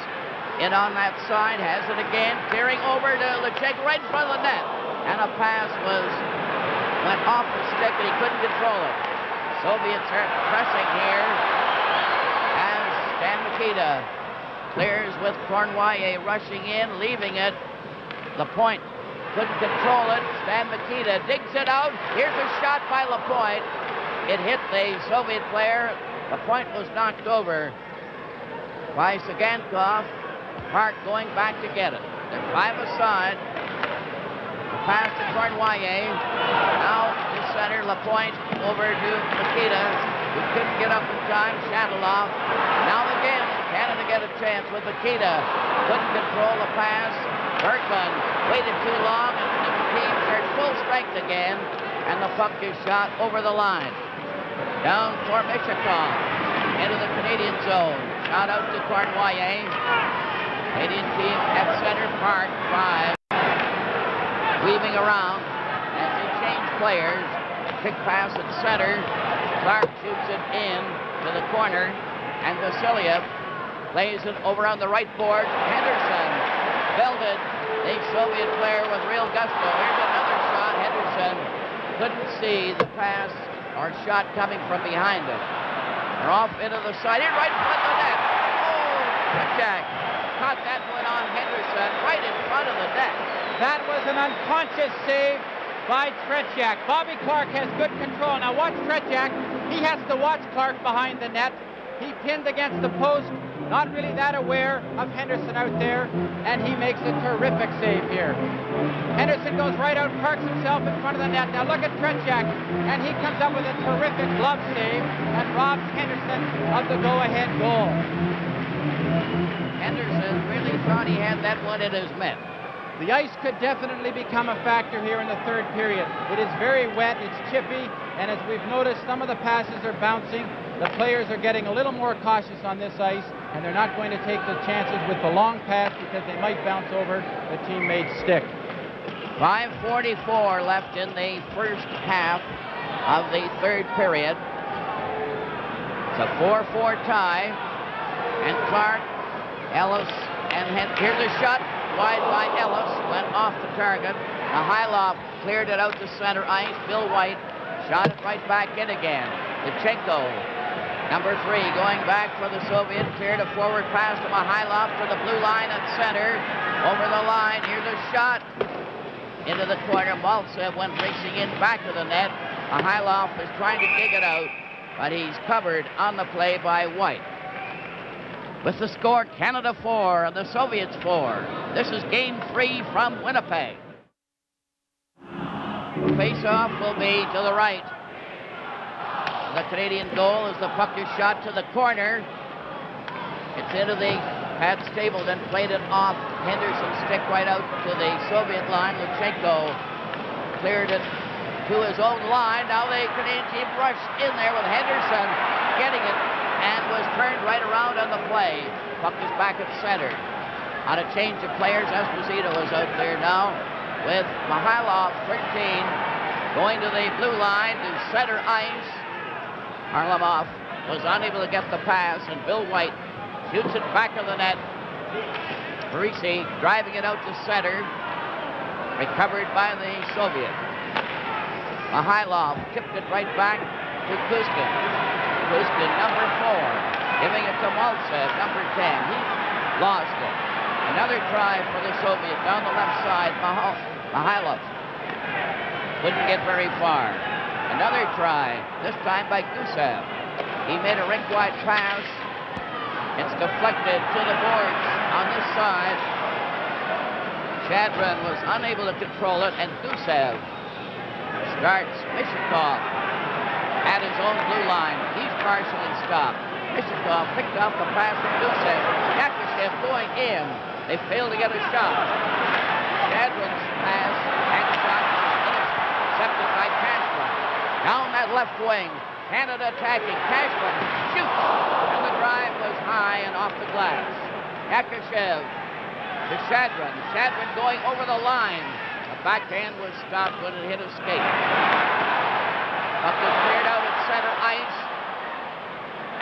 [SPEAKER 1] in on that side, has it again, clearing over to Lutchenko right in front of the net. And a pass went off the stick and he couldn't control it. Soviets are pressing here as Stan Mikita clears with Kurnwaye rushing in, leaving it. Lapойnт couldn't control it. Stan Mikita digs it out. Here's a shot by Lapойnт. It hit the Soviet player. Lapойnт was knocked over by Цыганков. Park going back to get it. They're 5 aside. Pass to Kurnwaye. Now to center, Lapойnт over to Mikita, who couldn't get up in time. Shatteloff. Now again, Canada get a chance with Mikita. Couldn't control the pass. Bергman waited too long, and the teams are at full strength again, and the puck is shot over the line. Down for Mishakov into the Canadian zone. Shot out to Kurnwaye. Canadian team at center, Park 5. Weaving around as they change players. Quick pass at center. Clark shoots it in to the corner, and Vasilev plays it over on the right board. Henderson belted the Soviet player with real gusto. Here's another shot. Henderson couldn't see the pass or shot coming from behind him. They're off into the side. Here, right in front of the net. Oh, Tretьяк caught that one on Henderson right in front of the net.
[SPEAKER 2] That was an unconscious save by Tretьяк. Bobby Clark has good control. Now watch Tretьяk. He has to watch Clark behind the net. He pinned against the post, not really that aware of Henderson out there, and he makes a terrific save here. Henderson goes right out, parks himself in front of the net. Now look at Tretьяк, and he comes up with a terrific glove save and robs Henderson of the go-ahead goal.
[SPEAKER 1] Henderson really thought he had that one in his mitt.
[SPEAKER 2] The ice could definitely become a factor here in the third period. It is very wet, it's chippy, and as we've noticed, some of the passes are bouncing. The players are getting a little more cautious on this ice, and they're not going to take the chances with the long pass because they might bounce over the teammate's stick.
[SPEAKER 1] 5:44 left in the first half of the third period. It's a 4-4 tie, and Clark, Ellis, and here's a shot. Wide by Ellis, went off the target. Mikhailov cleared it out to center ice. Bill White shot it right back in again. Lutchenko, number 3, going back for the Soviet. Cleared a forward pass to Mikhailov for the blue line at center. Over the line, here's a shot. Into the corner, Maltsev went racing in back of the net. Mikhailov is trying to dig it out, but he's covered on the play by White. With the score, Canada 4 and the Soviets 4. This is game 3 from Winnipeg. The face-off will be to the right. The Canadian goal as the puck is shot to the corner. It's into the Pat Stapleton, played it off Henderson's stick right out to the Soviet line. Lutchenko cleared it to his own line. Now the Canadian team rushed in there with Henderson getting it, and was turned right around on the play. Puck is back at center. On a change of players, Esposito is out there now with Mikhailov, 13, going to the blue line to center ice. Harlamov was unable to get the pass, and Bill White shoots it back of the net. Parisi driving it out to center. Recovered by the Soviet. Mikhailov tipped it right back to Kuzькин. Kuzькин, number 4, giving it to Maltsev, number 10. He lost it. Another try for the Soviet down the left side. Mikhailov couldn't get very far. Another try, this time by Gusef. He made a rink-wide pass. It's deflected to the boards on this side. Shadron was unable to control it, and Gusef starts Mishikov at his own blue line. He's partially stopped. Mishikov picked off the pass from Gusef. Yakashev going in. They failed to get a shot. Shadron's pass and shot intercepted by Cashman. Down that left wing. Canada attacking. Cashman shoots. And the drive was high and off the glass. Yakashev to Shadron. Shadron going over the line. The backhand was stopped when it hit a skate. Puck was cleared out at center ice.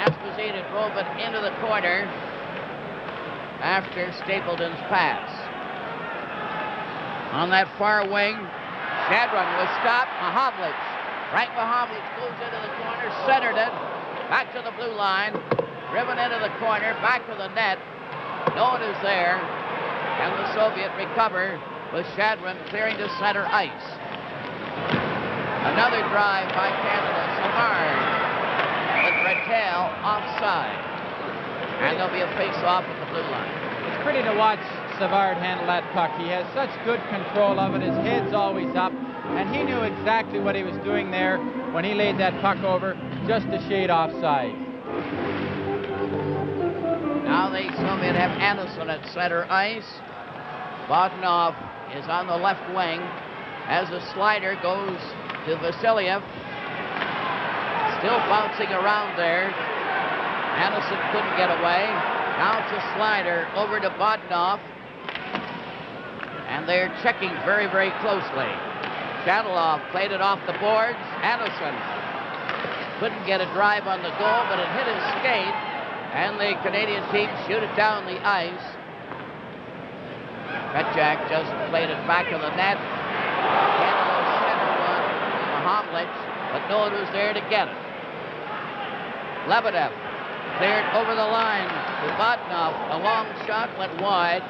[SPEAKER 1] Esposito drove it into the corner after Stapleton's pass. On that far wing, Shadron was stopped. Machowicz. Frank Machowicz goes into the corner, centered it, back to the blue line, driven into the corner, back to the net. No one is there, and the Soviet recover with Shadron clearing to center ice. Another drive by Canada. Sawar with Ratell offside. And there'll be a face-off at the blue line.
[SPEAKER 2] It's pretty to watch Savard handle that puck. He has such good control of it. His head's always up. And he knew exactly what he was doing there when he laid that puck over, just a shade offside.
[SPEAKER 1] Now the Soviet have Anderson at center ice. Bogdanov is on the left wing as the slider goes to Vasilev. Still bouncing around there. Anderson couldn't get away. Now it's a slider over to Bogdanov. And they're checking very, very closely. Shadilov played it off the boards. Anderson couldn't get a drive on the goal, but it hit his skate. And the Canadian team shoot it down the ice. Tretьяк just played it back of the net. Canada center one, Machowicz, but no one was there to get it. Lebedev cleared over the line to Bogdanov. A long shot went wide.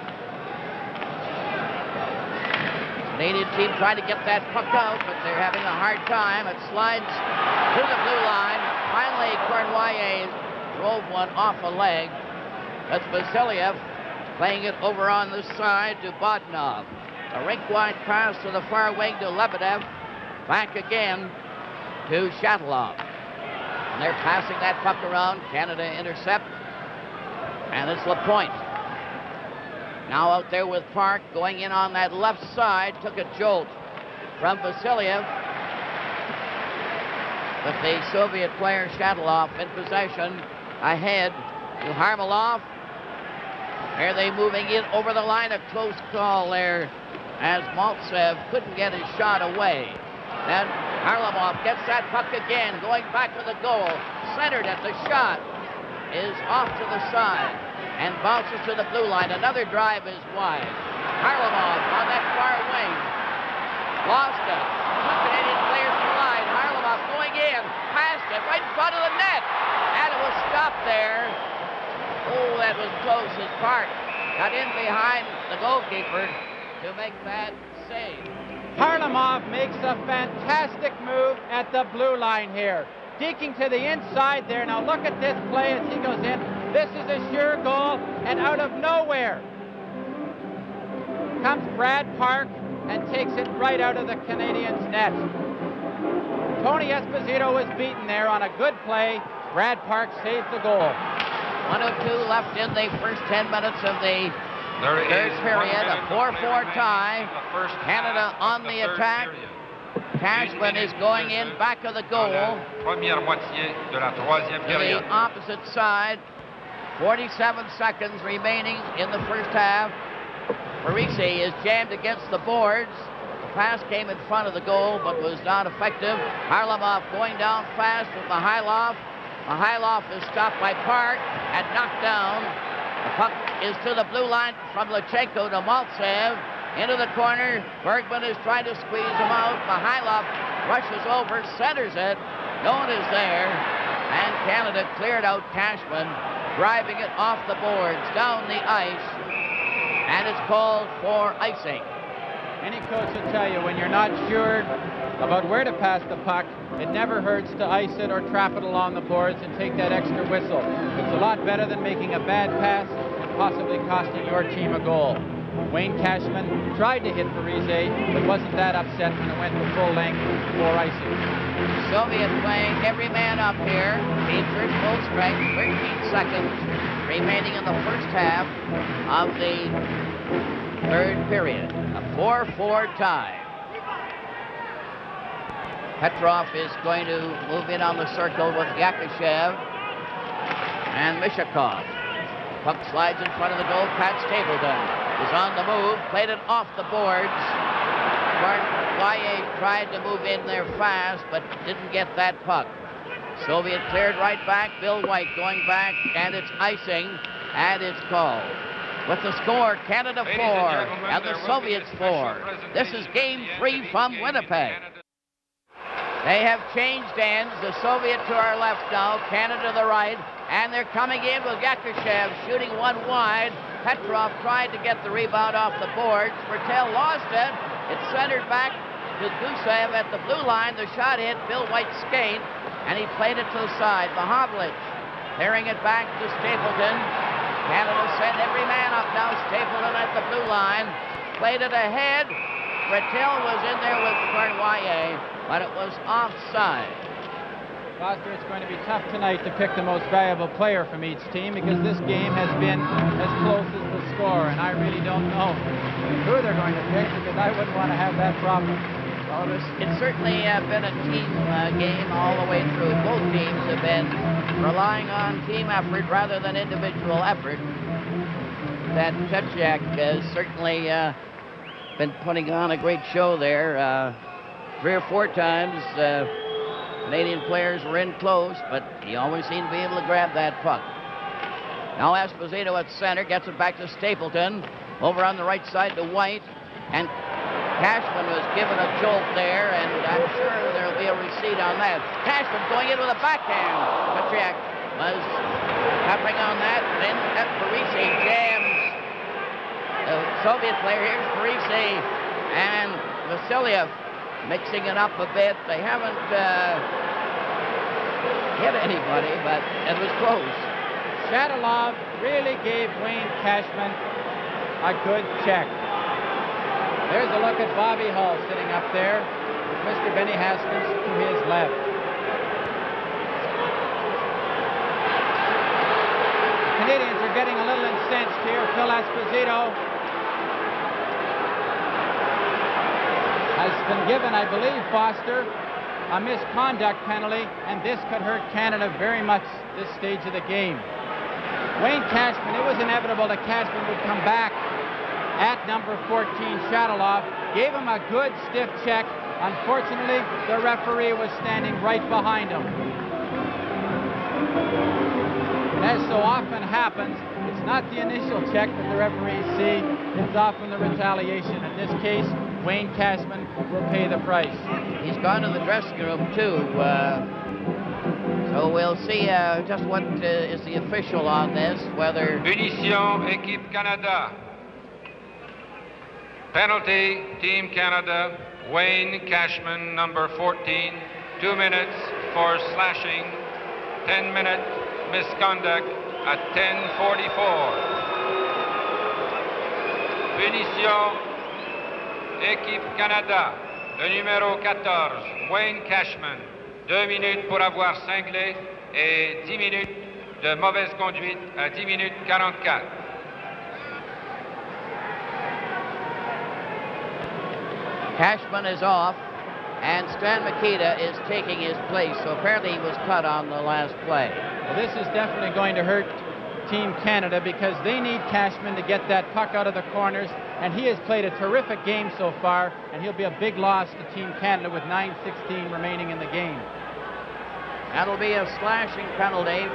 [SPEAKER 1] Canadian team trying to get that puck out, but they're having a hard time. It slides to the blue line. Finally, Kurnwaye drove one off a leg. That's Vasilev playing it over on the side to Bodnov. A rink-wide pass to the far wing to Lebedev. Back again to Shatilov. And they're passing that puck around. Canada intercept. And it's Lapointe. Now out there with Park going in on that left side. Took a jolt from Vasilev. With the Soviet player Shatilov in possession. Ahead to Harmelov. Are they moving in over the line? A close call there as Maltsev couldn't get his shot away. Then Harlamov gets that puck again, going back to the goal. Centered at the shot is off to the side and bounces to the blue line. Another drive is wide. Harlamov on that far wing. Lost it. Two Canadian players in the line. Harlamov going in, passed it right in front of the net. And it was stopped there. Oh, that was close as Park got in behind the goalkeeper to make that save.
[SPEAKER 2] Harlamov makes a fantastic move at the blue line here. Deking to the inside there. Now look at this play as he goes in. This is a sure goal, and out of nowhere comes Brad Park and takes it right out of the Canadians' net. Tony Esposito was beaten there on a good play. Brad Park saves the goal.
[SPEAKER 1] 1:02 left in the first 10 minutes of the third period. A 4-4 tie. Canada on the attack. Cashman is going in back of the goal. To the opposite side. 47 seconds remaining in the first half. Parisi is jammed against the boards. The pass came in front of the goal but was not effective. Harlamov going down fast with Mikhailov. Mikhailov is stopped by Park and knocked down. The puck is to the blue line from Lutchenko to Maltsev. Into the corner. Bergman is trying to squeeze him out. Mikhailov rushes over, centers it. No one is there. And Canada cleared out Cashman, driving it off the boards, down the ice. And it's called for icing.
[SPEAKER 2] Any coach will tell you when you're not sure about where to pass the puck, it never hurts to ice it or trap it along the boards and take that extra whistle. It's a lot better than making a bad pass and possibly costing your team a goal. Wayne Cashman tried to hit Parisi, but wasn't that upset when it went to full length for icing.
[SPEAKER 1] Soviet playing every man up here. Teams are at full strength. 13 seconds remaining in the first half of the third period. A 4-4 tie. Petrov is going to move in on the circle with Yakashev and Mishakov. Puck slides in front of the goal. Pat Stapleton is on the move, played it off the boards. Kurnwaye tried to move in there fast, but didn't get that puck. Soviet cleared right back. Bill White going back, and it's icing, and it's called. With the score, Canada 4 and the Soviets 4. This is game 3 from Winnipeg. They have changed ends. The Soviet to our left now, Canada to the right, and they're coming in with Yakashev shooting one wide. Petrov tried to get the rebound off the boards. Ratell lost it. It's centered back to Gusev at the blue line. The shot hit Bill White's skate, and he played it to the side. Mahowlich clearing it back to Stapleton. Canada sent every man up now. Stapleton at the blue line. Played it ahead. Ratell was in there with Kurnwaye, but it was offside.
[SPEAKER 2] Foster, it's going to be tough tonight to pick the most valuable player from each team because this game has been as close as the score, and I really don't know who they're going to pick because I wouldn't want to have that problem.
[SPEAKER 1] Well, it's certainly been a team game all the way through. Both teams have been relying on team effort rather than individual effort. That Tretjak has certainly been putting on a great show there. 3 or 4 times Canadian players were in close, but he always seemed to be able to grab that puck. Now Esposito at center gets it back to Stapleton. Over on the right side to White. And Cashman was given a jolt there, and I'm sure there'll be a receipt on that. Cashman going in with a backhand. Tretjak was peppering on that. Then Parisi jams the Soviet player. Here's Parisi and Vasiliev mixing it up a bit. They haven't hit anybody, but it was close.
[SPEAKER 2] Shatilov really gave Wayne Cashman a good check. There's a look at Bobby Hull sitting up there with Mr. Benny Haskins to his left. The Canadians are getting a little incensed here. F.Esposito has been given, I believe, Foster, a misconduct penalty, and this could hurt Canada very much this stage of the game. Wayne Cashman, it was inevitable that Cashman would come back at number 14, Shatilov, gave him a good stiff check. Unfortunately, the referee was standing right behind him. And as so often happens, it's not the initial check that the referees see, it's often the retaliation. In this case, Wayne Cashman will pay the price.
[SPEAKER 1] He's gone to the dressing room, too. So we'll see just what is the official on this, whether...
[SPEAKER 3] Punition, Équipe Canada. Penalty, Team Canada, Wayne Cashman, number 14, 2 minutes for slashing, 10-minute misconduct at 10:44. Punition, Équipe Canada, le numéro 14, Wayne Cashman, 2 minutes pour avoir cinglé et 10 minutes de mauvaise conduite à 10 minutes 44.
[SPEAKER 1] Cashman is off, and Stan Mikita is taking his place. So apparently he was cut on the last play.
[SPEAKER 2] Well, this is definitely going to hurt Team Canada because they need Cashman to get that puck out of the corners, and he has played a terrific game so far, and he'll be a big loss to Team Canada with 9:16 remaining in the game.
[SPEAKER 1] That'll be a slashing penalty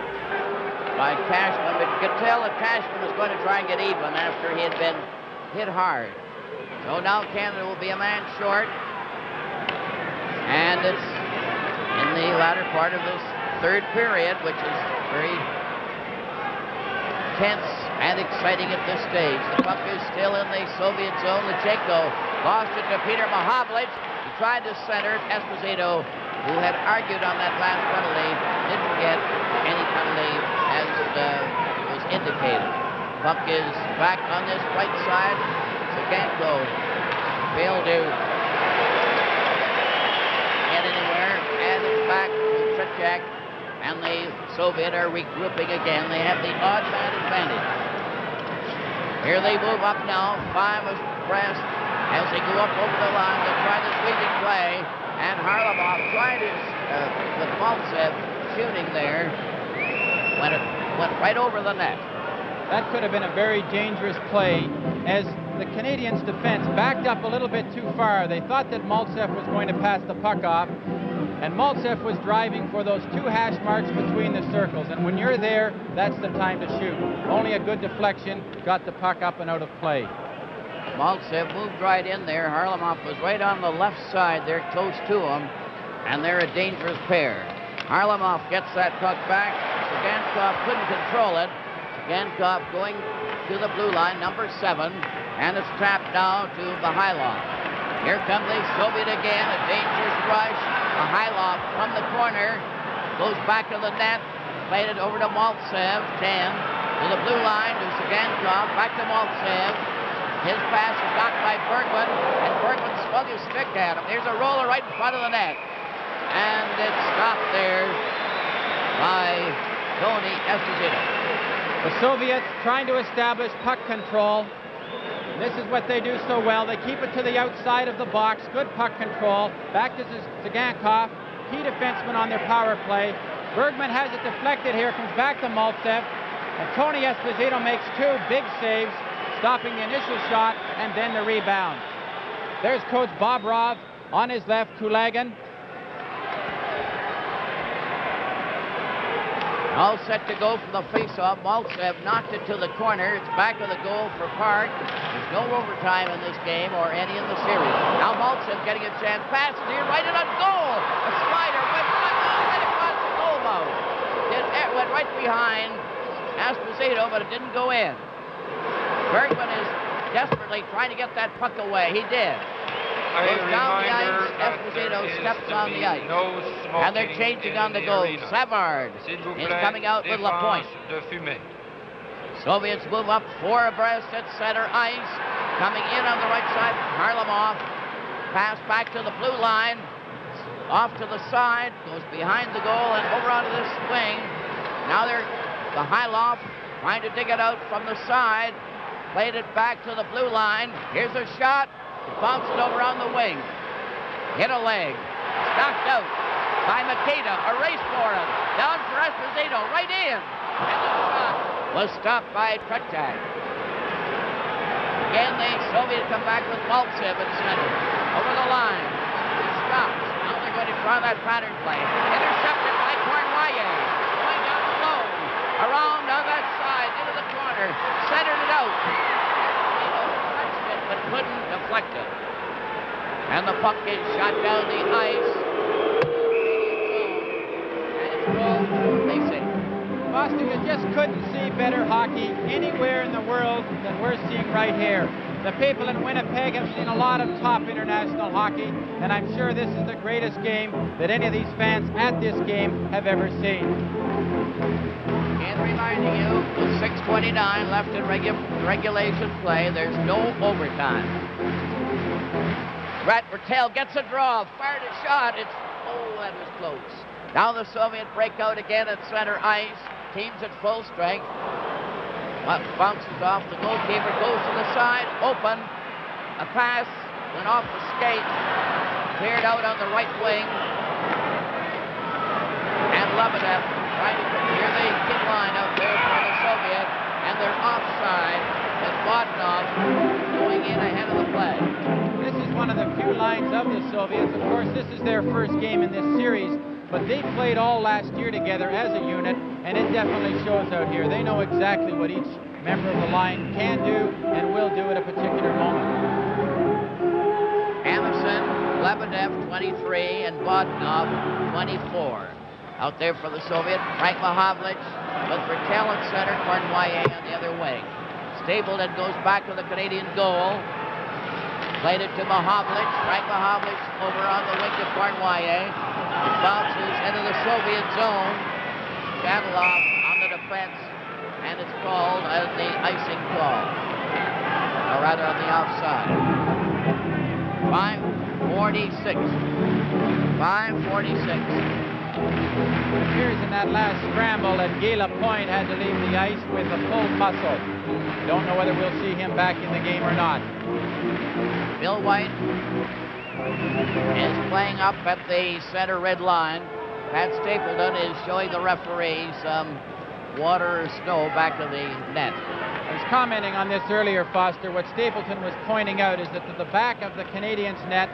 [SPEAKER 1] by Cashman, but you could tell that Cashman was going to try and get even after he had been hit hard. So now Canada will be a man short, and it's in the latter part of this third period, which is very tense and exciting at this stage. The puck is still in the Soviet zone. Lutchenko lost it to Peter Machowicz. He tried to center it. Esposito, who had argued on that last penalty, didn't get any penalty as was indicated. Puck is back on this right side. Czuganko failed to get anywhere, and it's back to Tretjak, and the Soviet are regrouping again. They have the odd man advantage. Here they move up now. 5 is pressed as they go up over the line. They try the sweeping play, and Harlamov tried his, with Maltsev shooting there, when it went right over the net.
[SPEAKER 2] That could have been a very dangerous play as the Canadians' defense backed up a little bit too far. They thought that Maltsev was going to pass the puck off, and Maltsev was driving for those 2 hash marks between the circles. And when you're there, that's the time to shoot. Only a good deflection got the puck up and out of play.
[SPEAKER 1] Maltsev moved right in there. Harlamov was right on the left side there, close to him, and they're a dangerous pair. Harlamov gets that puck back. Czuganko couldn't control it. Czuganko going to the blue line, number 7, and it's trapped now to Mihailov. Here comes the Soviet again, a dangerous rush. Mihailov from the corner, goes back to the net, played it over to Maltsev, 10, to the blue line, to Czuganko, back to Maltsev. His pass is knocked by Bergman, and Bergman swung his stick at him. There's a roller right in front of the net, and it's stopped there by Tony Esposito.
[SPEAKER 2] The Soviets trying to establish puck control. This is what they do so well. They keep it to the outside of the box. Good puck control. Back to Czuganko, key defenseman on their power play. Bergman has it deflected here, comes back to Maltsev. And Tony Esposito makes 2 big saves, stopping the initial shot and then the rebound. There's Coach Bobrov on his left, Kulagin.
[SPEAKER 1] All set to go from the faceoff. Maltsev knocked it to the corner. It's back of the goal for Park. There's no overtime in this game or any in the series. Now Maltsev getting a chance. Passes here, right in on goal. A slider went right across the goal mouth. It went right behind Esposito, but it didn't go in. Bergman is desperately trying to get that puck away. He did. goes down the ice. Esposito steps on the ice. And they're changing on the goal. Sawar is coming out with Lappointe. Soviets move up 4 abreast at center ice. Coming in on the right side, Harlamov. Pass back to the blue line. Off to the side, goes behind the goal and over onto this wing. Now they're the Hyloff trying to dig it out from the side. Played it back to the blue line. Here's a shot. It bounces over on the wing. Hit a leg. Knocked out by Mikita. A race for him. Down for Esposito. Right in. And the shot was stopped by Tretьяк. Again, the Soviets come back with Maltsev at center. Over the line. He stops. Now they're going to try that pattern play. Intercepted by Kurnwaye. Going down low. Around on that side. Into the corner. Centered it out. Touched it, but couldn't deflect it. And the puck is shot down the ice. And it's called racing.
[SPEAKER 2] Foster, you just couldn't see better hockey anywhere in the world than we're seeing right here. The people in Winnipeg have seen a lot of top international hockey, and I'm sure this is the greatest game that any of these fans at this game have ever seen.
[SPEAKER 1] And reminding you, with 6:29 left in regulation play, there's no overtime. Ratell gets a draw, fired a shot. That was close. Now the Soviet break out again at center ice. Team's at full strength. Bounces off the goalkeeper, goes to the side, open. A pass went off the skate, cleared out on the right wing. And Lebedev trying to clear the kid line out there for the Soviet. And they're offside with Vodnov going in ahead of the play.
[SPEAKER 2] This is one of the few lines of the Soviets. Of course, this is their first game in this series, but they played all last year together as a unit, and it definitely shows out here. They know exactly what each member of the line can do and will do at a particular moment.
[SPEAKER 1] Anderson, Lebedev, 23, and Vodnov, 24. Out there for the Soviet, Frank Machowicz with Ratell at center, Kurnwaye on the other wing. Stapleton goes back to the Canadian goal. Played it to Machowicz. Frank Machowicz over on the wing to Kurnwaye. It bounces into the Soviet zone. Shatilov on the defense, and it's called as the icing call. Or rather on the outside. 5:46. 5:46.
[SPEAKER 2] It appears in that last scramble that Guy Lappoinт had to leave the ice with a pulled muscle. Don't know whether we'll see him back in the game or not.
[SPEAKER 1] Bill White is playing up at the center red line. Pat Stapleton is showing the referee some water or snow back to the net.
[SPEAKER 2] I was commenting on this earlier, Foster. What Stapleton was pointing out is that to the back of the Canadians' net,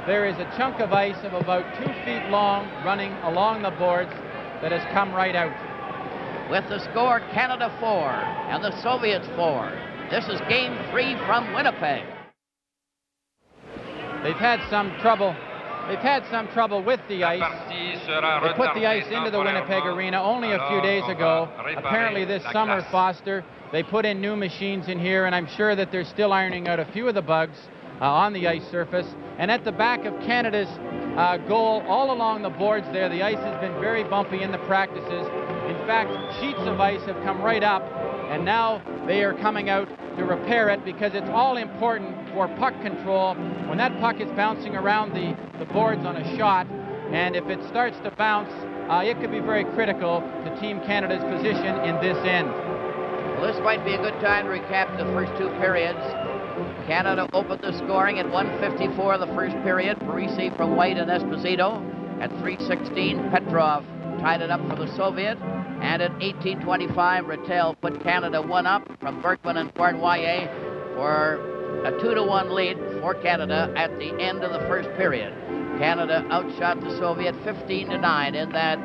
[SPEAKER 2] there is a chunk of ice of about 2 feet long running along the boards that has come right out.
[SPEAKER 1] With the score, Canada 4 and the Soviets 4. This is game 3 from Winnipeg.
[SPEAKER 2] They've had some trouble. They've had some trouble with the ice. They put the ice into the Winnipeg Arena only a few days ago. Apparently this summer, Foster, they put in new machines in here, and I'm sure that they're still ironing out a few of the bugs on the ice surface. And at the back of Canada's goal, all along the boards there, the ice has been very bumpy in the practices. In fact, sheets of ice have come right up, and now they are coming out to repair it because it's all important for puck control. When that puck is bouncing around the boards on a shot, and if it starts to bounce, it could be very critical to Team Canada's position in this end.
[SPEAKER 1] Well, this might be a good time to recap the first 2 periods. Canada opened the scoring at 1:54 the first period. Parisi from White and Esposito. At 3:16, Petrov tied it up for the Soviet. And at 18:25, Ratell put Canada 1 up from Bергman and Kurnwaye for a 2-1 lead for Canada at the end of the first period. Canada outshot the Soviet 15-9 in that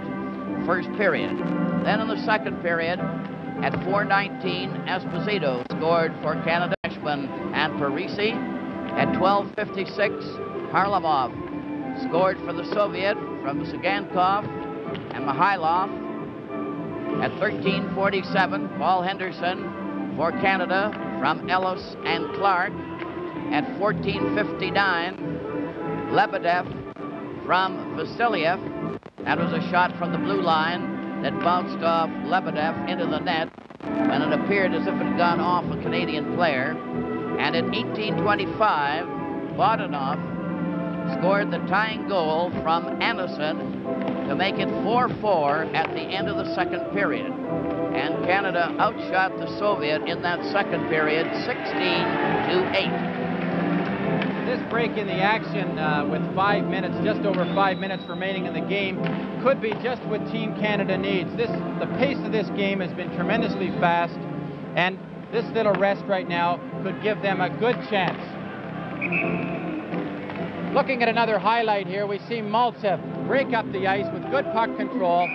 [SPEAKER 1] first period. Then in the second period, at 4:19, Esposito scored for Canada, Kэshmen and Parisi. At 12:56, Harlamov scored for the Soviet from Цыганков and Mikhailov. At 13:47, Paul Henderson for Canada from Ellis and Clark. At 14:59, Lebedev from Vasilev. That was a shot from the blue line that bounced off Lebedev into the net when it appeared as if it had gone off a Canadian player. And in 1825, Bodanov scored the tying goal from Anderson to make it 4-4 at the end of the second period. And Canada outshot the Soviet in that second period 16-8.
[SPEAKER 2] This break in the action with 5 minutes, just over 5 minutes remaining in the game, could be just what Team Canada needs. The pace of this game has been tremendously fast, and this little rest right now could give them a good chance. Looking at another highlight here, we see Maltsev break up the ice with good puck control.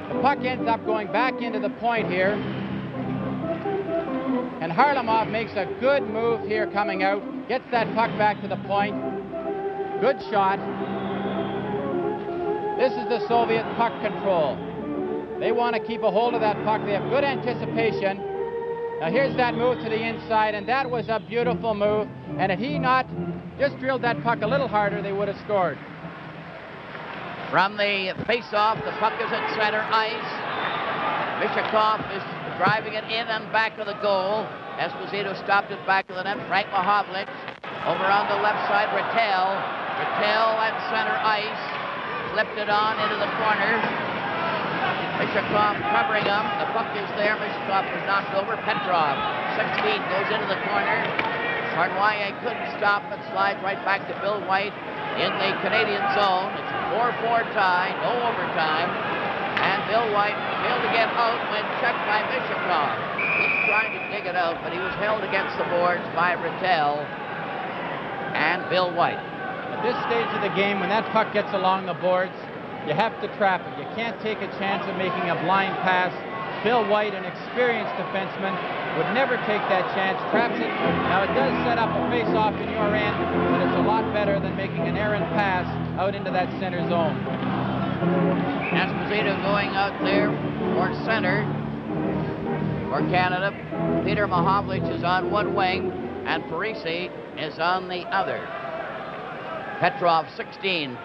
[SPEAKER 2] The puck ends up going back into the point here. And Harlamov makes a good move here coming out, gets that puck back to the point. Good shot. This is the Soviet puck control. They want to keep a hold of that puck. They have good anticipation. Now here's that move to the inside, and that was a beautiful move. And had he not just drilled that puck a little harder, they would have scored.
[SPEAKER 1] From the face-off, the puck is at center ice. Mishakov is driving it in and back of the goal. Esposito stopped it back of the net. Frank Machowicz over on the left side. Ratell at center ice. Flipped it on into the corner. Mishakov covering up. The puck is there. Mishakov was knocked over. Petrov, 6 feet, goes into the corner. Kurnwaye couldn't stop it. Slides right back to Bill White in the Canadian zone. It's a 4-4 tie, no overtime. And Bill White failed to get out when checked by Mishakov. He's trying to dig it out, but he was held against the boards by Ratell and Bill White.
[SPEAKER 2] At this stage of the game, when that puck gets along the boards, you have to trap it. You can't take a chance of making a blind pass. Bill White, an experienced defenseman, would never take that chance, traps it. Now it does set up a face-off in your end, but it's a lot better than making an errant pass out into that center zone.
[SPEAKER 1] Esposito going out there for center for Canada. Peter Machowicz is on one wing, and Parisi is on the other. Petrov, 16,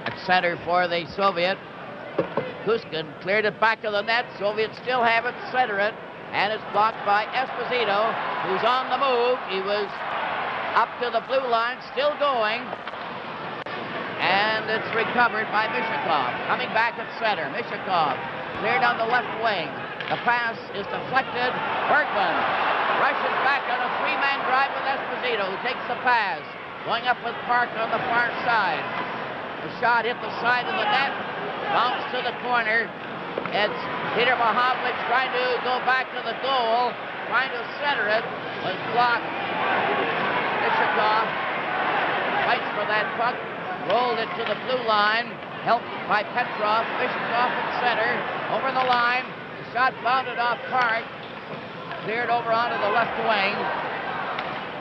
[SPEAKER 1] at center for the Soviet. Kuzkin cleared it back of the net. Soviets still have it, center it, and it's blocked by Esposito, who's on the move. He was up to the blue line, still going, and it's recovered by Mishakov. Coming back at center, Mishakov cleared on the left wing. The pass is deflected. Bергman rushes back on a three-man drive with Esposito, who takes the pass. Going up with Park on the far side. The shot hit the side of the net. Bounce to the corner. It's Peter Machowicz trying to go back to the goal, trying to center it, was blocked. Mishakov fights for that puck, rolled it to the blue line, helped by Petrov. Mishakov at center, over the line. The shot bounded off Park, cleared over onto the left wing.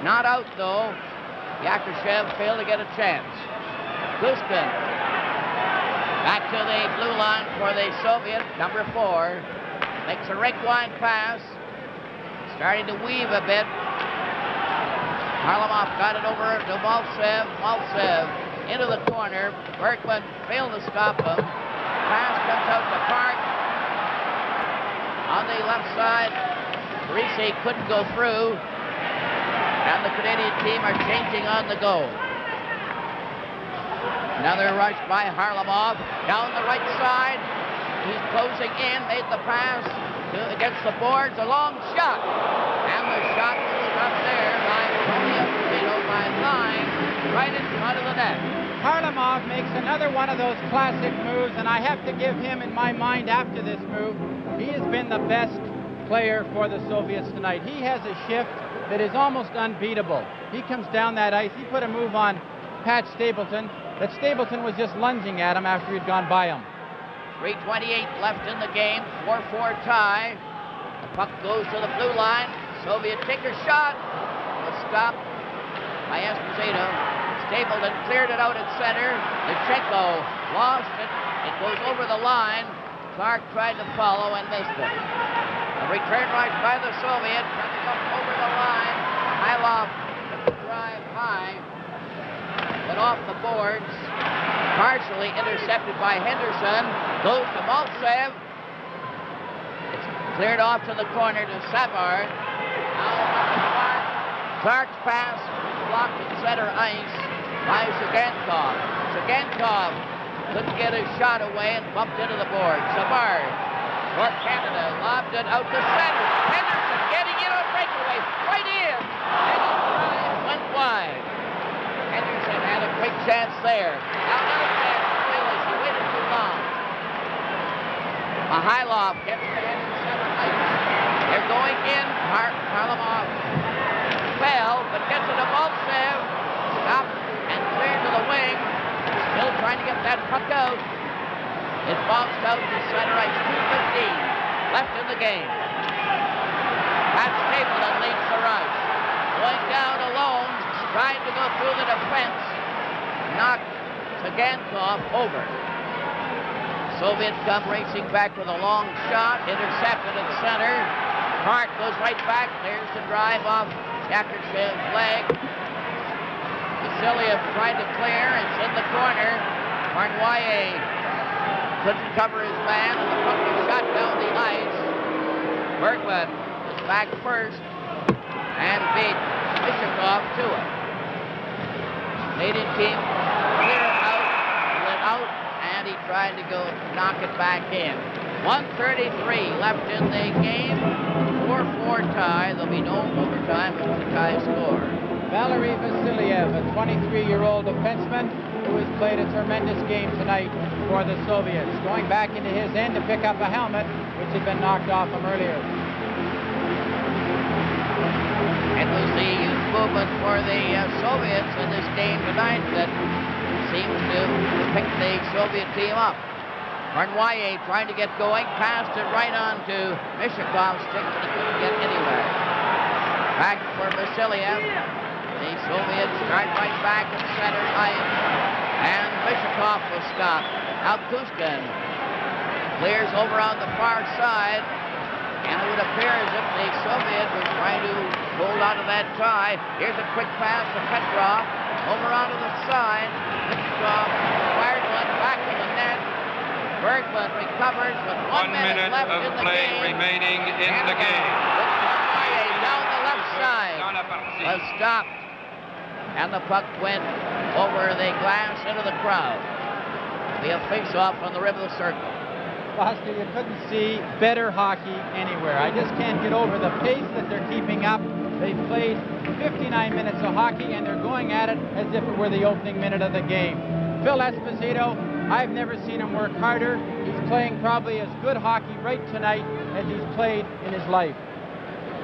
[SPEAKER 1] Not out though. Yakushev failed to get a chance. Kuzkin back to the blue line for the Soviet, number 4. Makes a rake-wide pass. Starting to weave a bit. Harlamov got it over to Maltsev. Maltsev into the corner. Bергman failed to stop him. Pass comes out to Park. On the left side, Parisi couldn't go through. And the Canadian team are changing on the go. Another rush by Harlamov. Down the right side. He's closing in. Made the pass against the boards. A long shot. And the shot was up there by Esposito by line right in front of the net.
[SPEAKER 2] Harlamov makes another one of those classic moves, and I have to give him, in my mind, after this move, he has been the best player for the Soviets tonight. He has a shift that is almost unbeatable. He comes down that ice. He put a move on Pat Stapleton that Stapleton was just lunging at him after he'd gone by him.
[SPEAKER 1] 3:28 left in the game, 4-4 tie. The puck goes to the blue line. Soviet taker shot was stopped by Esposito. Stapleton cleared it out at center. Lutchenko lost it. It goes over the line. Clark tried to follow and missed it. A return rush by the Soviet, coming up over the line. Mylov drive high, but off the boards, partially intercepted by Henderson, goes to Maltsev. It's cleared off to the corner to Savard. Now Clark's pass blocked at center ice by Czygankov. Czygankov couldn't get his shot away and bumped into the board. Savard for Canada lobbed it out to center. Henderson getting in on breakaway, right in, and his drive went wide. Henderson had a quick chance there. Now another chance for Ellis. He waited too long. Mihailov gets the head in center ice. They're going in. Harlamov fell, but gets it to Maltsev. Stopped and cleared to the wing. Still trying to get that puck out. It bounced out to center ice. 2:15 left in the game. Pat Stapleton leads the rush. Going down alone, trying to go through the defense. Knocked Czygankov over. Soviets come racing back with a long shot. Intercepted at center. Park goes right back. Clears the drive off Yakershev's leg. Vasilev tried to clear. It's in the corner. Kurnwaye couldn't cover his man, and the puck was shot down the ice. Bергman is back first and beat Mishakov to it. Canadian team cleared out, went out, and he tried to go knock it back in. 1:33 left in the game. 4-4 tie. There'll be no overtime. It's a tie score.
[SPEAKER 2] Valery Vasiliev, a 23-year-old defenseman who has played a tremendous game tonight for the Soviets. Going back into his end to pick up a helmet, which had been knocked off him earlier.
[SPEAKER 1] It was the movement for the Soviets in this game tonight that seems to pick the Soviet team up. Kurnwaye trying to get going, passed it right on to Mishakov's stick, but he couldn't get anywhere. Back for Vasiliev. The Soviets start right back in center ice, and Mishakov will stop. Now Kuzkin clears over on the far side, and it would appear as if the Soviet was trying to hold on to that tie. Here's a quick pass to Petrov, over onto the side. Petrov fired one back to the net. Bергman recovers with 1 minute left in the
[SPEAKER 3] play
[SPEAKER 1] game.
[SPEAKER 3] remaining in the game.
[SPEAKER 1] Down the left side was stopped, and the puck went over the glass into the crowd. It'll be a face-off on the rim of the circle.
[SPEAKER 2] Foster, you couldn't see better hockey anywhere. I just can't get over the pace that they're keeping up. They've played 59 minutes of hockey, and they're going at it as if it were the opening minute of the game. F.Esposito, I've never seen him work harder. He's playing probably as good hockey right tonight as he's played in his life.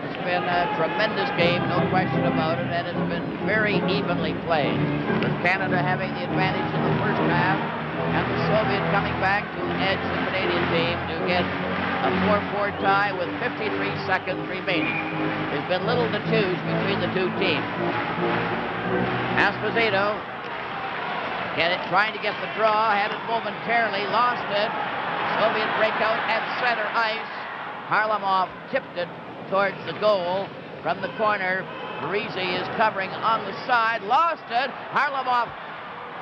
[SPEAKER 1] It's been a tremendous game, no question about it, and it's been very evenly played, with Canada having the advantage in the first half, and the Soviet coming back to edge the Canadian team to get a 4-4 tie with 53 seconds remaining. There's been little to choose between the two teams. Esposito trying to get the draw, had it momentarily, lost it. Soviet breakout at center ice. Harlamov tipped it towards the goal from the corner. Parisi is covering on the side, lost it. Harlamov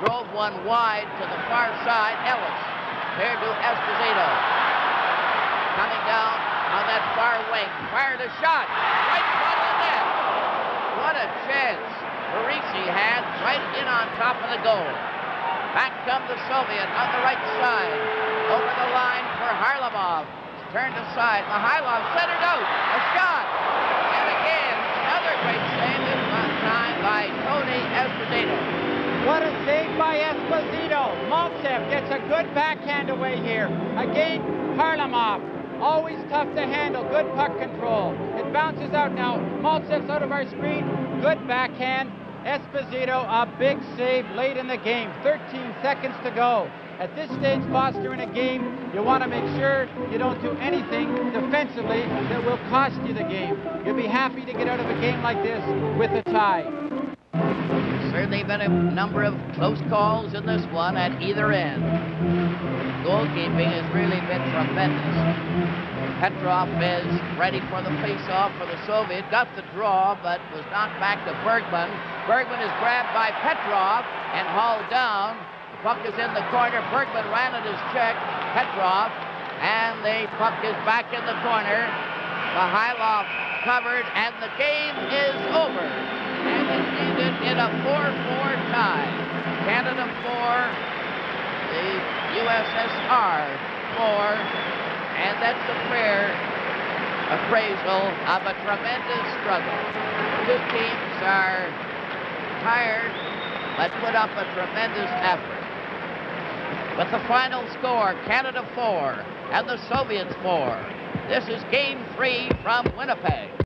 [SPEAKER 1] drove one wide to the far side. Ellis cleared to Esposito. Coming down on that far wing, fired a shot right in front of the net. What a chance Parisi had right in on top of the goal. Back comes the Soviet on the right side. Over the line for Harlamov. Turned aside. Mihailov centered out. A shot. And again, another great save this time by Tony Esposito.
[SPEAKER 2] What a save by Esposito. Maltsev gets a good backhand away here. Again, Harlamov. Always tough to handle. Good puck control. It bounces out now. Maltsev's out of our screen. Good backhand. Esposito, a big save late in the game. 13 seconds to go. At this stage, Foster, in a game, you want to make sure you don't do anything defensively that will cost you the game. You'll be happy to get out of a game like this with a tie.
[SPEAKER 1] There's certainly been a number of close calls in this one at either end. Goalkeeping has really been tremendous. Petrov is ready for the face-off for the Soviet. Got the draw, but was knocked back to Bергman. Bергman is grabbed by Petrov and hauled down. The puck is in the corner. Bергman ran at his check. Petrov, and the puck is back in the corner. Mihailoff covered, and the game is over. And it's ended in a 4-4 tie. Canada 4, the USSR 4, and that's a fair appraisal of a tremendous struggle. Two teams are tired, but put up a tremendous effort. With the final score, Canada 4 and the Soviets 4. This is Game 3 from Winnipeg.